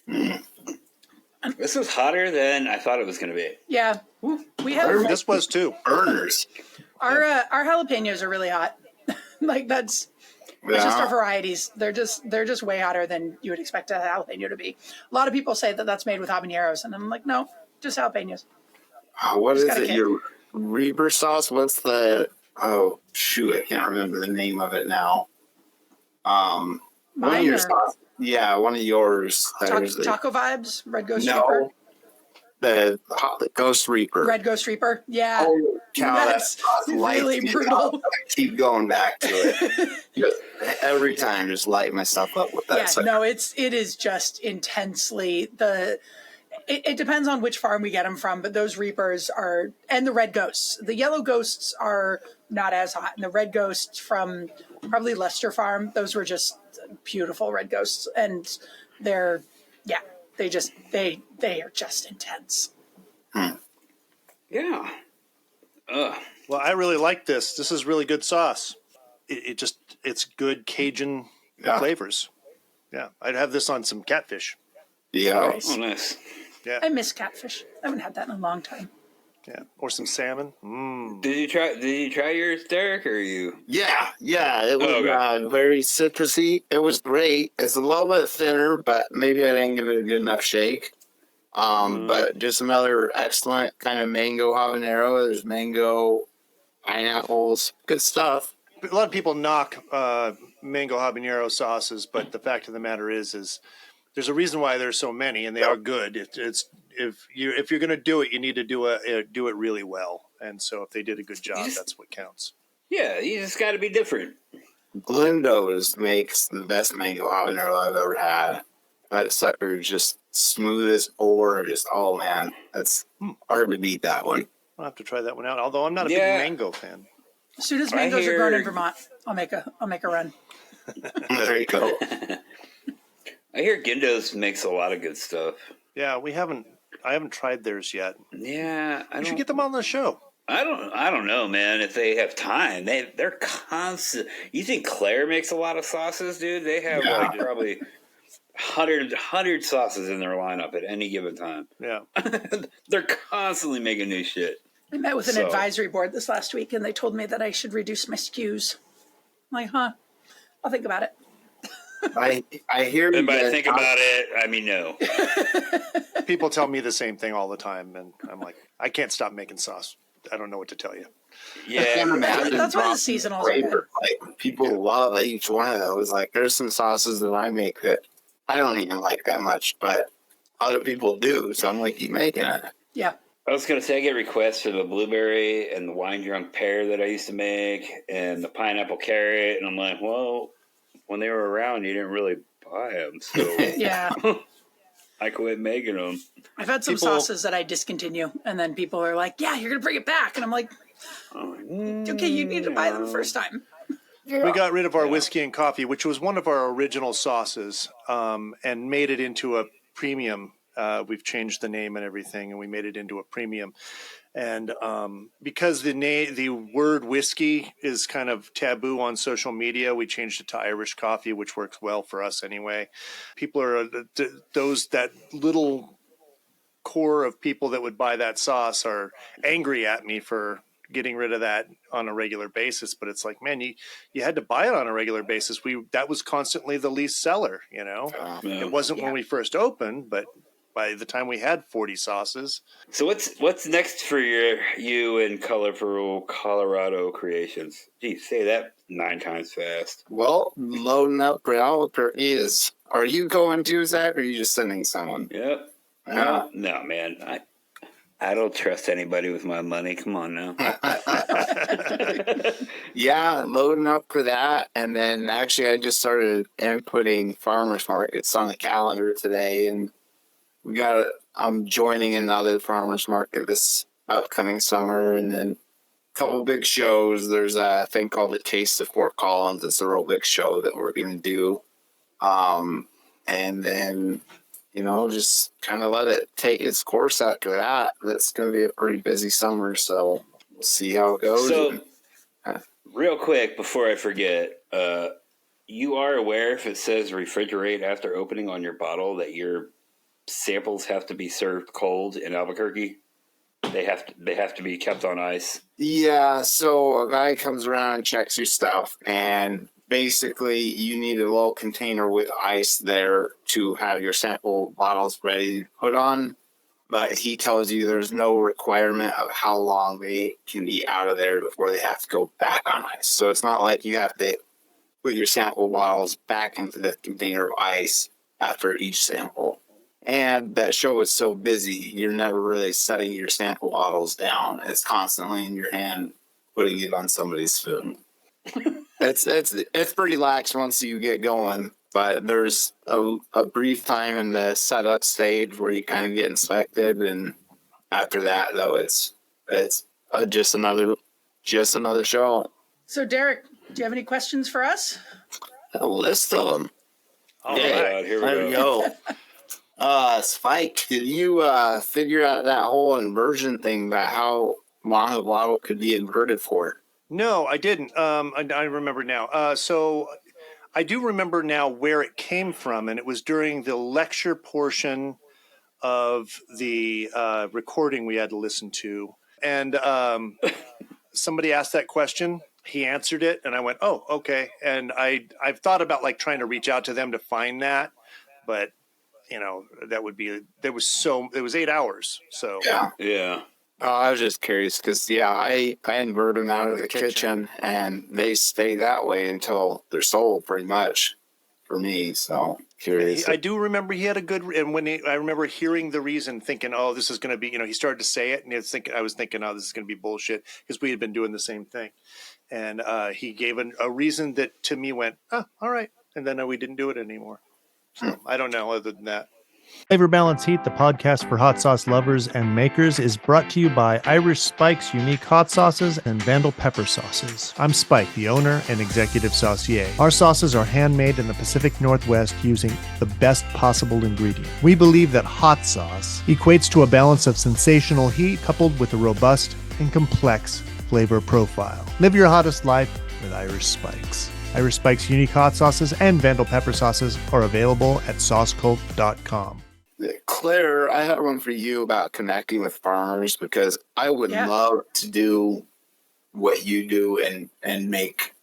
This was hotter than I thought it was going to be. Yeah, we have This was too. Burners. our jalapenos are really hot. Like it's just our varieties. They're just way hotter than you would expect a jalapeno to be. A lot of people say that that's made with habaneros, and I'm like, no, just jalapenos. What is it? Your Reaper sauce? What's the? Oh shoot, I can't remember the name of it now. One of your sauce. Yeah, one of yours. Taco Vibes, Red Ghost no, Reaper. The Ghost Reaper. Red Ghost Reaper. Yeah. Oh, cow, that's really brutal. I keep going back to it. Every time, just light myself up with that. Yeah, sucker. no, it is just intensely it depends on which farm we get them from, but those Reapers are, and the Red Ghosts. The Yellow Ghosts are not as hot, and the Red Ghosts from probably Lester Farm, those were just beautiful Red Ghosts, and they are just intense. Yeah. Well, I really like this. This is really good sauce. It's good Cajun flavors. Yeah, I'd have this on some catfish. Yeah. Nice. Oh, nice. Yeah. I miss catfish. I haven't had that in a long time. Yeah, or some salmon. Did you try yours, Derek, or you? Yeah. It was very citrusy. It was great. It's a little bit thinner, but maybe I didn't give it a good enough shake. But just another excellent kind of mango habanero. There's mango, pineapples, good stuff. A lot of people knock mango habanero sauces, but the fact of the matter is there's a reason why there's so many, and they are good. It's if you're going to do it, you need to do it really well. And so if they did a good job, that's what counts. Yeah, you just got to be different. Glendo's makes the best mango habanero I've ever had. That sucker is just smooth as ore. Just man, that's hard to beat that one. I'll have to try that one out. Although I'm not a big mango fan. As soon as mangoes are grown in Vermont, I'll make a run. There you go. I hear Glendo's makes a lot of good stuff. Yeah, I haven't tried theirs yet. Yeah, You should get them on the show. I don't know, man. If they have time, they're constant. You think Claire makes a lot of sauces, dude? They have like probably 100 sauces in their lineup at any given time. Yeah, they're constantly making new shit. I met with an advisory board this last week, and they told me that I should reduce my SKUs. I'm like, I'll think about it. I hear you. And by think about it, I mean no. people tell me the same thing all the time, and I'm like, I can't stop making sauce. I don't know what to tell you. Yeah, that's why the seasonals are good. Like, people love each one of those. Like, there's some sauces that I make that I don't even like that much, but other people do. So I'm like, keep making it. Yeah. I was going to say I get requests for the blueberry and the wine drunk pear that I used to make and the pineapple carrot. And I'm like, well, when they were around, you didn't really buy them. So Yeah. I quit making them. I've had some sauces that I discontinue. And then people are like, yeah, you're going to bring it back. And I'm like, okay, you need to buy them the first time. We got rid of our whiskey and coffee, which was one of our original sauces, and made it into a premium. We've changed the name and everything, and we made it into a premium. And because the word whiskey is kind of taboo on social media, we changed it to Irish coffee, which works well for us anyway. People are that little core of people that would buy that sauce are angry at me for getting rid of that on a regular basis. But it's like, man, you had to buy it on a regular basis. That was constantly the least seller, you know. It wasn't when we first opened, but by the time we had 40 sauces. So what's next for you and Colorful Colorado Creations? Gee, say that 9 times fast. Well, loading up Realtor is. Are you going to, Zach, or are you just sending someone? Yep. No, man. I don't trust anybody with my money. Come on now. Yeah, loading up for that. And then actually I just started inputting farmers markets on the calendar today, and I'm joining another farmers market this upcoming summer, and then couple big shows. There's a thing called the Taste of Fort Collins. It's a real big show that we're going to do. And then, just kind of let it take its course after that. That's going to be a pretty busy summer, so we'll see how it goes. So, real quick before I forget, you are aware if it says refrigerate after opening on your bottle that your samples have to be served cold in Albuquerque? They have to be kept on ice. Yeah, so a guy comes around and checks your stuff, and basically you need a little container with ice there to have your sample bottles ready to put on. But he tells you there's no requirement of how long they can be out of there before they have to go back on ice. So it's not like you have to put your sample bottles back into the container of ice after each sample. And that show is so busy, you're never really setting your sample bottles down. It's constantly in your hand, putting it on somebody's food. It's pretty lax once you get going, but there's a brief time in the setup stage where you kind of get inspected, and after that, though, it's just another show. So, Derek, do you have any questions for us? A list of them. All right, here we go. Spike, did you figure out that whole inversion thing about how long a bottle could be inverted for? No, I didn't. I remember now. So I do remember now where it came from, and it was during the lecture portion of the recording we had to listen to. And somebody asked that question. He answered it, and I went, "Oh, okay." And I've thought about like trying to reach out to them to find that, but that would be it was 8 hours. So yeah. I was just curious because I invert them out of the kitchen, and they stay that way until they're sold, pretty much, for me. So curious. I do remember he had a good, and I remember hearing the reason, thinking, "Oh, this is going to be," he started to say it, and I was thinking, "Oh, this is going to be bullshit," because we had been doing the same thing, and he gave a reason that to me went, "Oh, all right," and then we didn't do it anymore. So I don't know other than that. Flavor Balance Heat, the podcast for hot sauce lovers and makers, is brought to you by Irish Spike's unique hot sauces and Vandal pepper sauces. I'm Spike, the owner and executive saucier. Our sauces are handmade in the Pacific Northwest using the best possible ingredient. We believe that hot sauce equates to a balance of sensational heat coupled with a robust and complex flavor profile. Live your hottest life with Irish Spikes. Irish Spike's unique hot sauces and Vandal pepper sauces are available at saucecult.com. Claire, I have one for you about connecting with farmers, because I would love to do what you do and make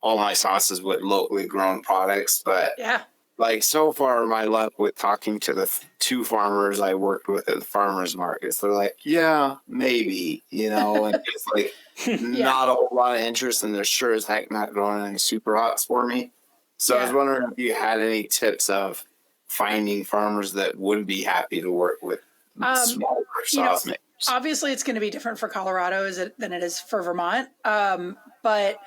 all my sauces with locally grown products. But so far, my luck with talking to the two farmers I worked with at the farmers markets, they're like, yeah, maybe, and it's like not a whole lot of interest, and they're sure as heck not growing any super hots for me. So I was wondering if you had any tips of finding farmers that would be happy to work with smaller sauce makers. Obviously, it's going to be different for Colorado than it is for Vermont. But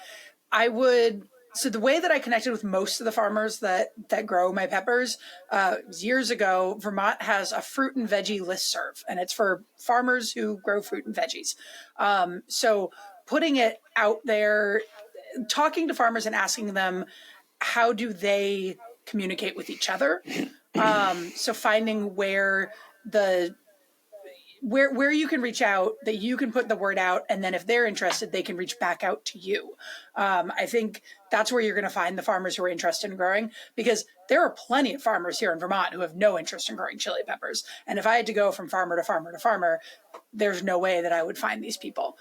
I would. So the way that I connected with most of the farmers that grow my peppers was years ago. Vermont has a fruit and veggie listserv, and it's for farmers who grow fruit and veggies. So putting it out there, talking to farmers and asking them, how do they communicate with each other? So finding where you can reach out, that you can put the word out, and then if they're interested, they can reach back out to you. I think that's where you're going to find the farmers who are interested in growing, because there are plenty of farmers here in Vermont who have no interest in growing chili peppers. And if I had to go from farmer to farmer to farmer, there's no way that I would find these people.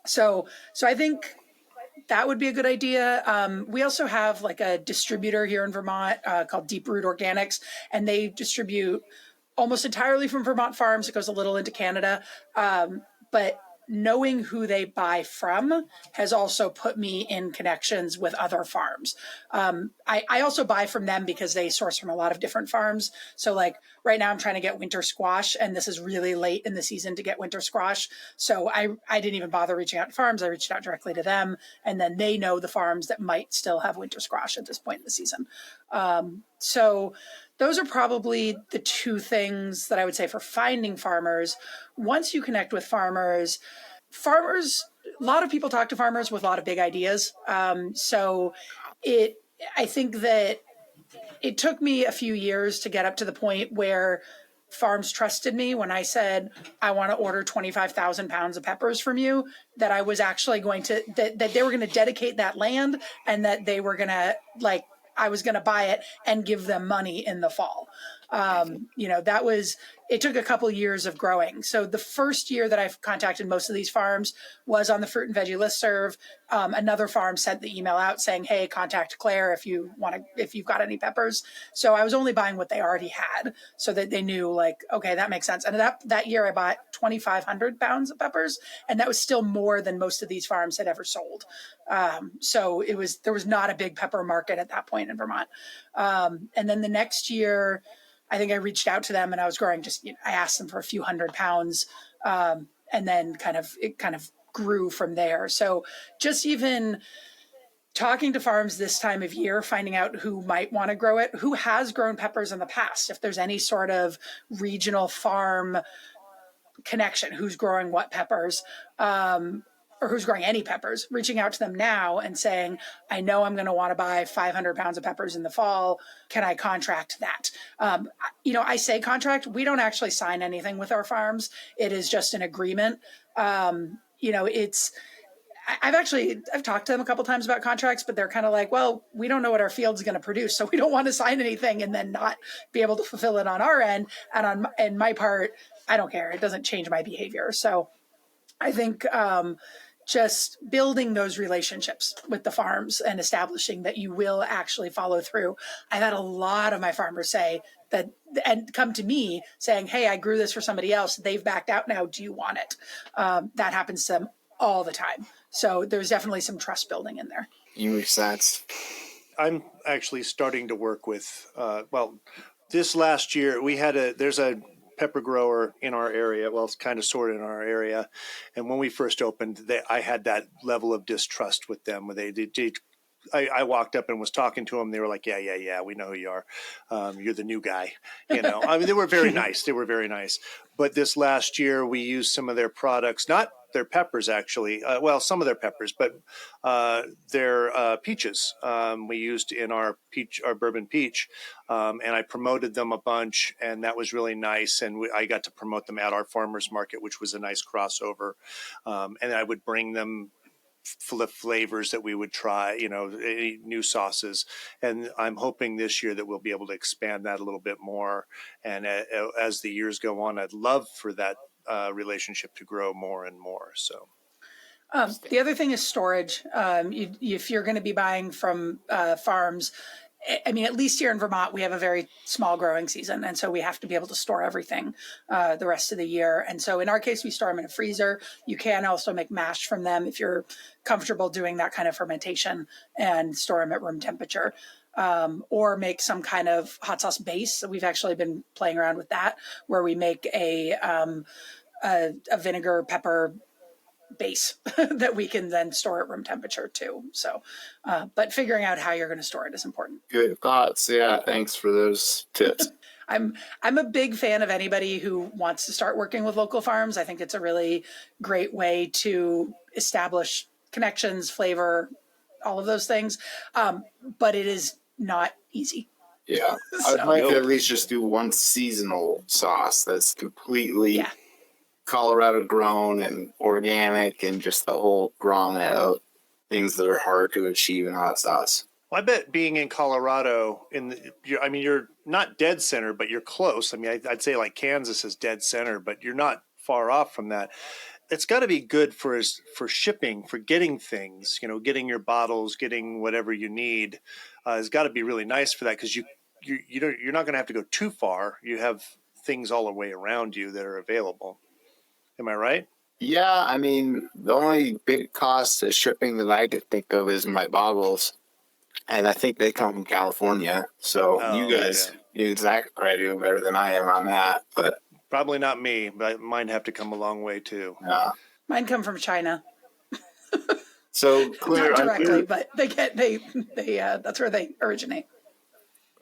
So I think that would be a good idea. We also have like a distributor here in Vermont called Deep Root Organics, and they distribute almost entirely from Vermont farms. It goes a little into Canada. But knowing who they buy from has also put me in connections with other farms. I also buy from them because they source from a lot of different farms. So like right now I'm trying to get winter squash, and this is really late in the season to get winter squash. So I didn't even bother reaching out to farms. I reached out directly to them, and then they know the farms that might still have winter squash at this point in the season. So those are probably the two things that I would say for finding farmers. Once you connect with farmers, farmers, a lot of people talk to farmers with a lot of big ideas. I think that it took me a few years to get up to the point where farms trusted me when I said, I want to order 25,000 pounds of peppers from you, that I was actually going to, that they were going to dedicate that land, and that they were going to, like, I was going to buy it and give them money in the fall. It took a couple years of growing. So the first year that I've contacted most of these farms was on the fruit and veggie listserv. Another farm sent the email out saying, hey, contact Claire if you've got any peppers. So I was only buying what they already had, so that they knew, like, okay, that makes sense. And that year I bought 2,500 pounds of peppers, and that was still more than most of these farms had ever sold. So there was not a big pepper market at that point in Vermont. And then the next year, I think I reached out to them, and I was growing I asked them for a few hundred pounds. And then it kind of grew from there. So just even talking to farms this time of year, finding out who might want to grow it, who has grown peppers in the past, if there's any sort of regional farm connection, who's growing what peppers, or who's growing any peppers, reaching out to them now and saying, I know I'm going to want to buy 500 pounds of peppers in the fall. Can I contract that? I say contract. We don't actually sign anything with our farms. It is just an agreement. I've talked to them a couple times about contracts, but they're kind of like, well, we don't know what our field's going to produce, so we don't want to sign anything and then not be able to fulfill it on our end. And on my part, I don't care. It doesn't change my behavior. So I think just building those relationships with the farms and establishing that you will actually follow through. I've had a lot of my farmers say that, and come to me saying, hey, I grew this for somebody else. They've backed out now. Do you want it? That happens to them all the time. So there's definitely some trust building in there. Makes sense. I'm actually starting to work with, this last year there's a pepper grower in our area. Well, it's kind of sort of in our area. And when we first opened, I had that level of distrust with them. I walked up and was talking to them. They were like, yeah, we know who you are. You're the new guy. I mean, they were very nice. But this last year, we used some of their products, not their peppers, actually. Some of their peppers, but their peaches we used in our bourbon peach. And I promoted them a bunch, and that was really nice. And I got to promote them at our farmers market, which was a nice crossover. And I would bring them flavors that we would try, any new sauces. And I'm hoping this year that we'll be able to expand that a little bit more. And as the years go on, I'd love for that relationship to grow more and more. So the other thing is storage. If you're going to be buying from farms, I mean, at least here in Vermont, we have a very small growing season. And so we have to be able to store everything the rest of the year. And so in our case, we store them in a freezer. You can also make mash from them if you're comfortable doing that kind of fermentation, and store them at room temperature. Or make some kind of hot sauce base. So we've actually been playing around with that, where we make a vinegar pepper base that we can then store at room temperature too. So, but figuring out how you're going to store it is important. Good thoughts. Yeah. Thanks for those tips. I'm a big fan of anybody who wants to start working with local farms. I think it's a really great way to establish connections, flavor, all of those things. But it is not easy. Yeah. I'd like to at least just do one seasonal sauce that's completely Colorado grown and organic, and just the whole gamut of things that are hard to achieve in hot sauce. Well, I bet being in Colorado, you're not dead center, but you're close. I mean, I'd say like Kansas is dead center, but you're not far off from that. It's got to be good for shipping, for getting things, getting your bottles, getting whatever you need. It's got to be really nice for that, because you're not going to have to go too far. You have things all the way around you that are available. Am I right? Yeah, I mean, the only big cost of shipping that I could think of is my bottles, and I think they come from California. So you guys, Zac probably do better than I am on that, but probably not me. But mine have to come a long way too. Yeah, mine come from China. So clear, not directly, but they that's where they originate.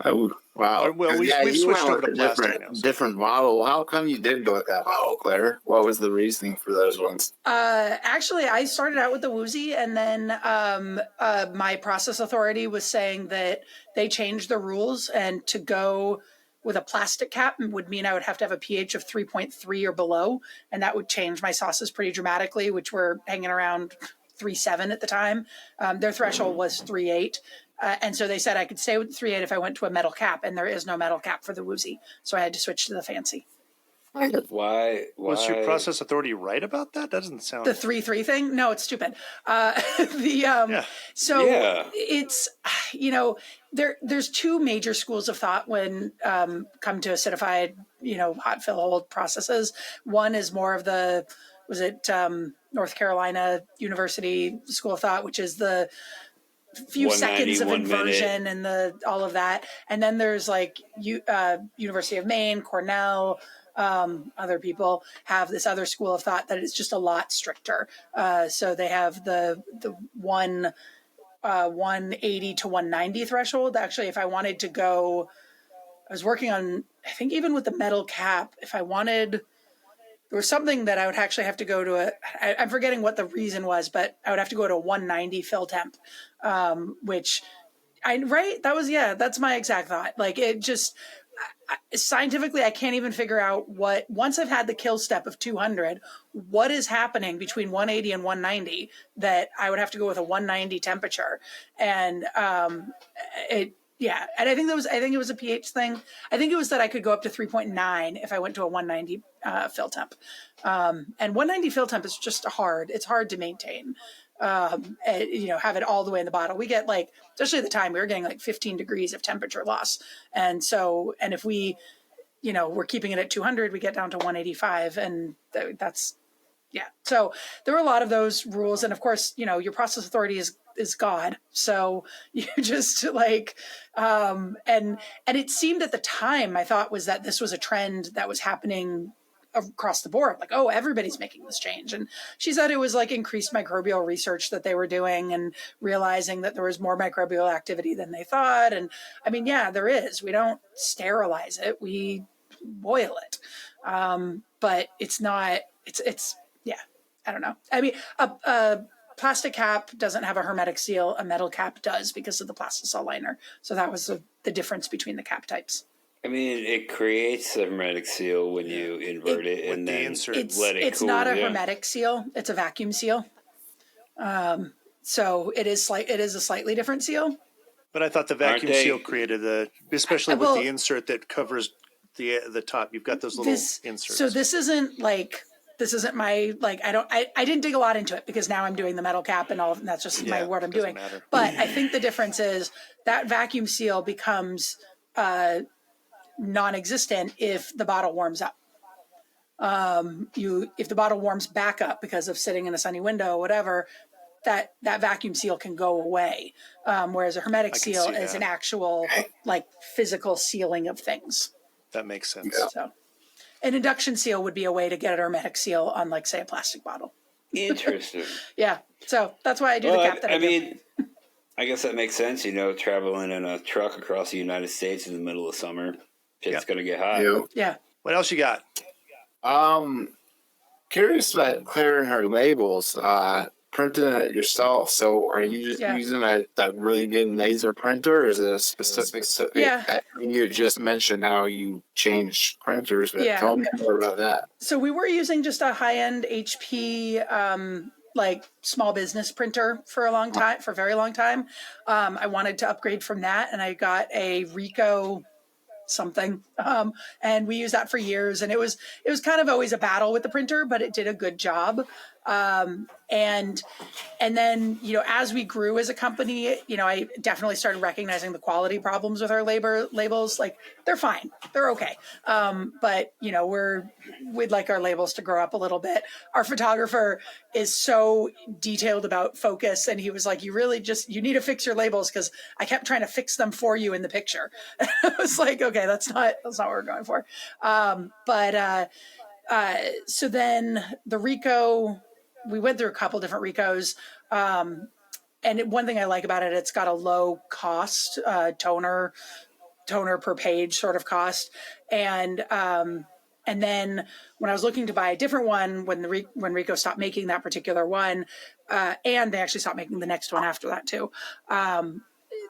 Oh, wow. Well, we've You switched went over to with a plastic now. different model. How come you did go with that model, Claire? What was the reasoning for those ones? Actually, I started out with the Woozy, and then my process authority was saying that they changed the rules, and to go with a plastic cap would mean I would have to have a pH of 3.3 or below, and that would change my sauces pretty dramatically, which were hanging around 3.7 at the time. Their threshold was 3.8. And so they said I could stay with 3.8 if I went to a metal cap, and there is no metal cap for the Woozy. So I had to switch to the fancy. Why? Was your process authority right about that? Doesn't sound The 3.3 thing? No, it's stupid. So it's, there's two major schools of thought when come to acidified, hot fill hold processes. One is more of the, North Carolina University School of Thought, which is the few seconds of inversion and all of that. And then there's like University of Maine, Cornell, other people have this other school of thought that it's just a lot stricter. So they have the 180 to 190 threshold. Actually, if I wanted to go, I was working on, I think even with the metal cap, if I wanted, there was something that I would actually have to go to I'm forgetting what the reason was, but I would have to go to a 190 fill temp, that's my exact thought. Like it just, scientifically, I can't even figure out once I've had the kill step of 200, what is happening between 180 and 190 that I would have to go with a 190 temperature. And, and I think it was a pH thing. I think it was that I could go up to 3.9 if I went to a 190 fill temp. And 190 fill temp is just it's hard to maintain. Have it all the way in the bottle. We get especially at the time, we were getting 15 degrees of temperature loss. And so, and if we, we're keeping it at 200, we get down to 185, and that's, yeah. So there were a lot of those rules. And of course, your process authority is God. So you just and it seemed at the time, I thought was that this was a trend that was happening across the board, everybody's making this change. And she said it was increased microbial research that they were doing and realizing that there was more microbial activity than they thought. And I mean, yeah, there is. We don't sterilize it, we boil it. But it's not, I don't know. I mean, a plastic cap doesn't have a hermetic seal. A metal cap does because of the plastisol liner. So that was the difference between the cap types. I mean, it creates a hermetic seal when you invert it and then let it It's cool. not a hermetic seal. It's a vacuum seal. So it is a slightly different seal. But I thought the vacuum seal created especially with the insert that covers the top. You've got those little inserts. So this isn't my, I didn't dig a lot into it because now I'm doing the metal cap and all, and that's just what I'm doing. Matter. But I think the difference is that vacuum seal becomes non-existent if the bottle warms up. If the bottle warms back up because of sitting in a sunny window or whatever, that vacuum seal can go away. Whereas a hermetic seal is an actual physical sealing of things. That makes sense. Yeah. So an induction seal would be a way to get a hermetic seal on say a plastic bottle. Interesting. Yeah. So that's why I do the cap that I do. I guess that makes sense, traveling in a truck across the United States in the middle of summer. It's going to get hot. Yeah. What else you got? Curious about clearing her labels, printing it yourself. So are you just using that really good laser printer, or is it a specific? You just mentioned how you change printers, but tell me more about that. So we were using just a high-end HP small business printer for a very long time. I wanted to upgrade from that, and I got a Ricoh something, and we used that for years, and it was kind of always a battle with the printer, but it did a good job. And then, as we grew as a company, I definitely started recognizing the quality problems with our labels. They're fine. They're okay. But we'd like our labels to grow up a little bit. Our photographer is so detailed about focus. And he was like, you need to fix your labels, because I kept trying to fix them for you in the picture. I was like, okay, that's not what we're going for. So then the Ricoh, we went through a couple different Ricohs. And one thing I like about it, it's got a low cost toner toner per page sort of cost. And then when I was looking to buy a different one, when Rico stopped making that particular one, and they actually stopped making the next one after that too,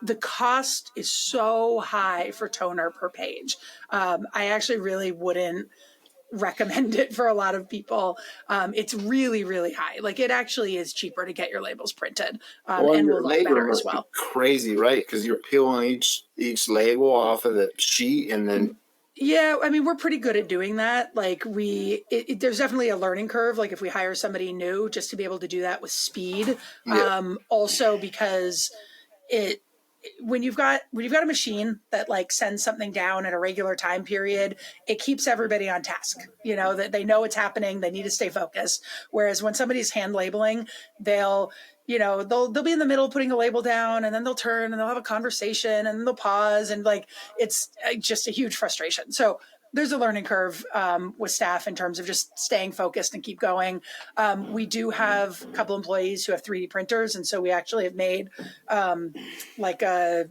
the cost is so high for toner per page. I actually really wouldn't recommend it for a lot of people. It's really, really high. Like, it actually is cheaper to get your labels printed, and will look better as well. Crazy, right? Because you're peeling each label off of the sheet, and then yeah, I mean, we're pretty good at doing that. Like, there's definitely a learning curve. Like, if we hire somebody new, just to be able to do that with speed. Also because when you've got a machine that like sends something down at a regular time period, it keeps everybody on task, that they know what's happening. They need to stay focused. Whereas when somebody's hand labeling, they'll be in the middle putting a label down, and then they'll turn and they'll have a conversation and they'll pause, and like, it's just a huge frustration. So there's a learning curve with staff in terms of just staying focused and keep going. We do have a couple employees who have 3D printers, and so we actually have made like a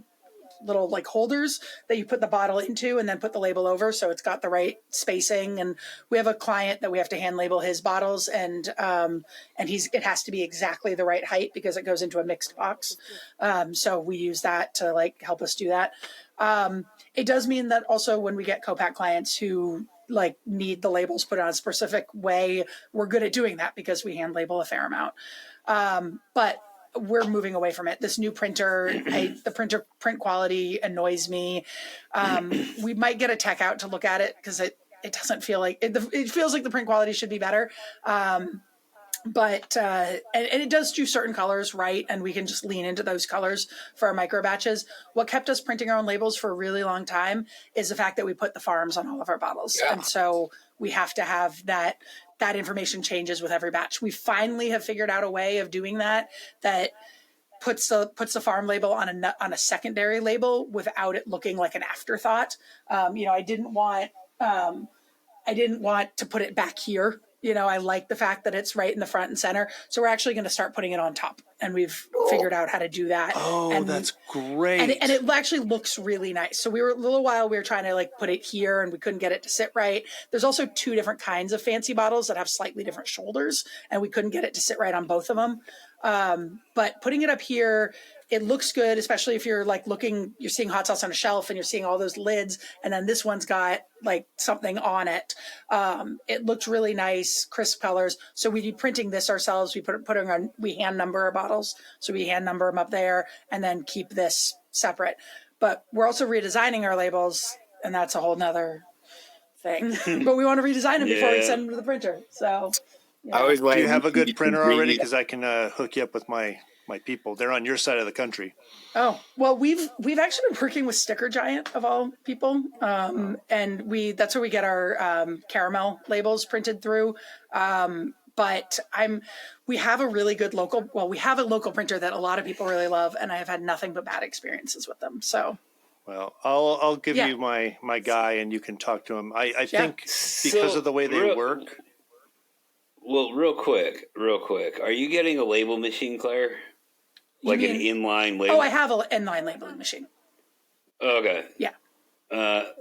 little like holders that you put the bottle into and then put the label over, so it's got the right spacing. And we have a client that we have to hand label his bottles, and it has to be exactly the right height because it goes into a mixed box. So we use that to like help us do that. It does mean that also when we get co-pack clients who like need the labels put on a specific way, we're good at doing that because we hand label a fair amount. But we're moving away from it. This new printer, the print quality annoys me. We might get a tech out to look at it because it doesn't feel like it feels like the print quality should be better. But and it does do certain colors right, and we can just lean into those colors for our micro batches. What kept us printing our own labels for a really long time is the fact that we put the farms on all of our bottles. Yeah. And so we have to have that information changes with every batch. We finally have figured out a way of doing that puts the farm label on a secondary label without it looking like an afterthought. I didn't want to put it back here. I like the fact that it's right in the front and center. So we're actually going to start putting it on top, and we've figured out how to do that. Oh, and that's great. And it actually looks really nice. So we were trying to like put it here, and we couldn't get it to sit right. There's also 2 different kinds of fancy bottles that have slightly different shoulders, and we couldn't get it to sit right on both of them. But putting it up here, it looks good, especially if you're like you're seeing hot sauce on a shelf and you're seeing all those lids, and then this one's got like something on it. It looks really nice, crisp colors. So we do printing this ourselves. We hand number our bottles. So we hand number them up there and then keep this separate. But we're also redesigning our labels, and that's a whole nother thing. But we want to redesign them before we send them to the printer. So I always do you have a good printer already? Because I can hook you up with my people. They're on your side of the country. Oh, well, we've actually been working with Sticker Giant of all people. And that's where we get our caramel labels printed through. But we have a really good local printer that a lot of people really love, and I have had nothing but bad experiences with them. So, well, I'll give you my guy, and you can talk to him. I think because of the way they work. Well, real quick, are you getting a label machine, Claire? Like an inline label? Oh, I have an inline labeling machine. Okay. Yeah.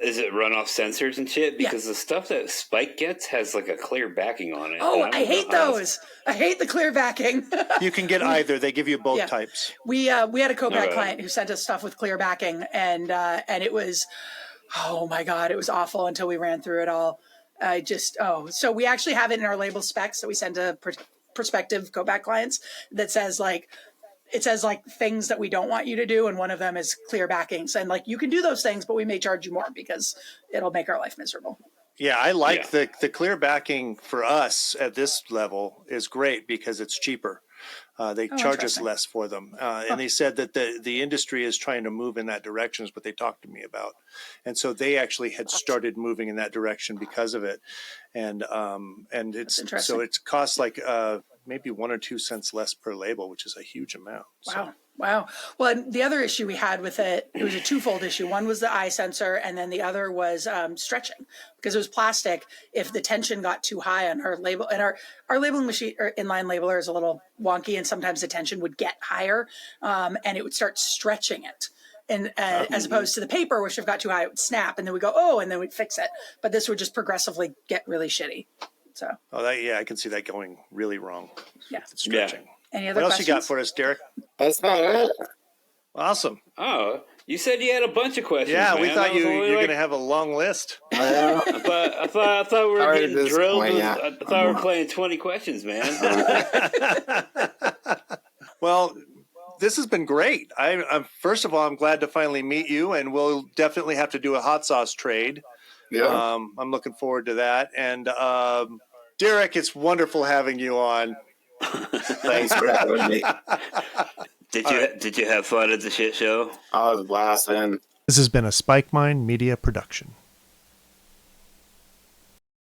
Is it run off sensors and shit? Because the stuff that Spike gets has like a clear backing on it. Oh, I hate those. I hate the clear backing. You can get either. They give you both types. We had a co-pack client who sent us stuff with clear backing, and it was, oh my God, it was awful until we ran through it all. So we actually have it in our label specs that we send to prospective co-pack clients that says like, it says like things that we don't want you to do. And one of them is clear backings, and like, you can do those things, but we may charge you more because it'll make our life miserable. Yeah. I like the clear backing for us at this level is great because it's cheaper. They charge us less for them. And they said that the industry is trying to move in that direction is what they talked to me about. And so they actually had started moving in that direction because of it. And it costs like maybe 1 or 2 cents less per label, which is a huge amount. Wow. Well, and the other issue we had with it was a twofold issue. One was the eye sensor, and then the other was stretching, because it was plastic. If the tension got too high on our label, and our labeling machine or inline labeler is a little wonky, and sometimes the tension would get higher, and it would start stretching it. and as opposed to the paper, which if got too high, it would snap, and then we go, oh, and then we'd fix it. But this would just progressively get really shitty. So. Oh, I can see that going really wrong. Yeah. It's stretching. Any other What else questions? you got for us, Derek? That's about it. Awesome. Oh, you said you had a bunch of questions. Yeah, man. we thought That was you're only going to have a long list. I thought we were Sorry, getting this drilled. point, yeah. I thought we were playing 20 questions, man. Well, this has been great. I'm first of all, I'm glad to finally meet you, and we'll definitely have to do a hot sauce trade. Yeah. I'm looking forward to that. And Derek, it's wonderful having you on. Thanks for having me. Did you have fun at the shit show? I was blasting. This has been a Spike Mind Media production.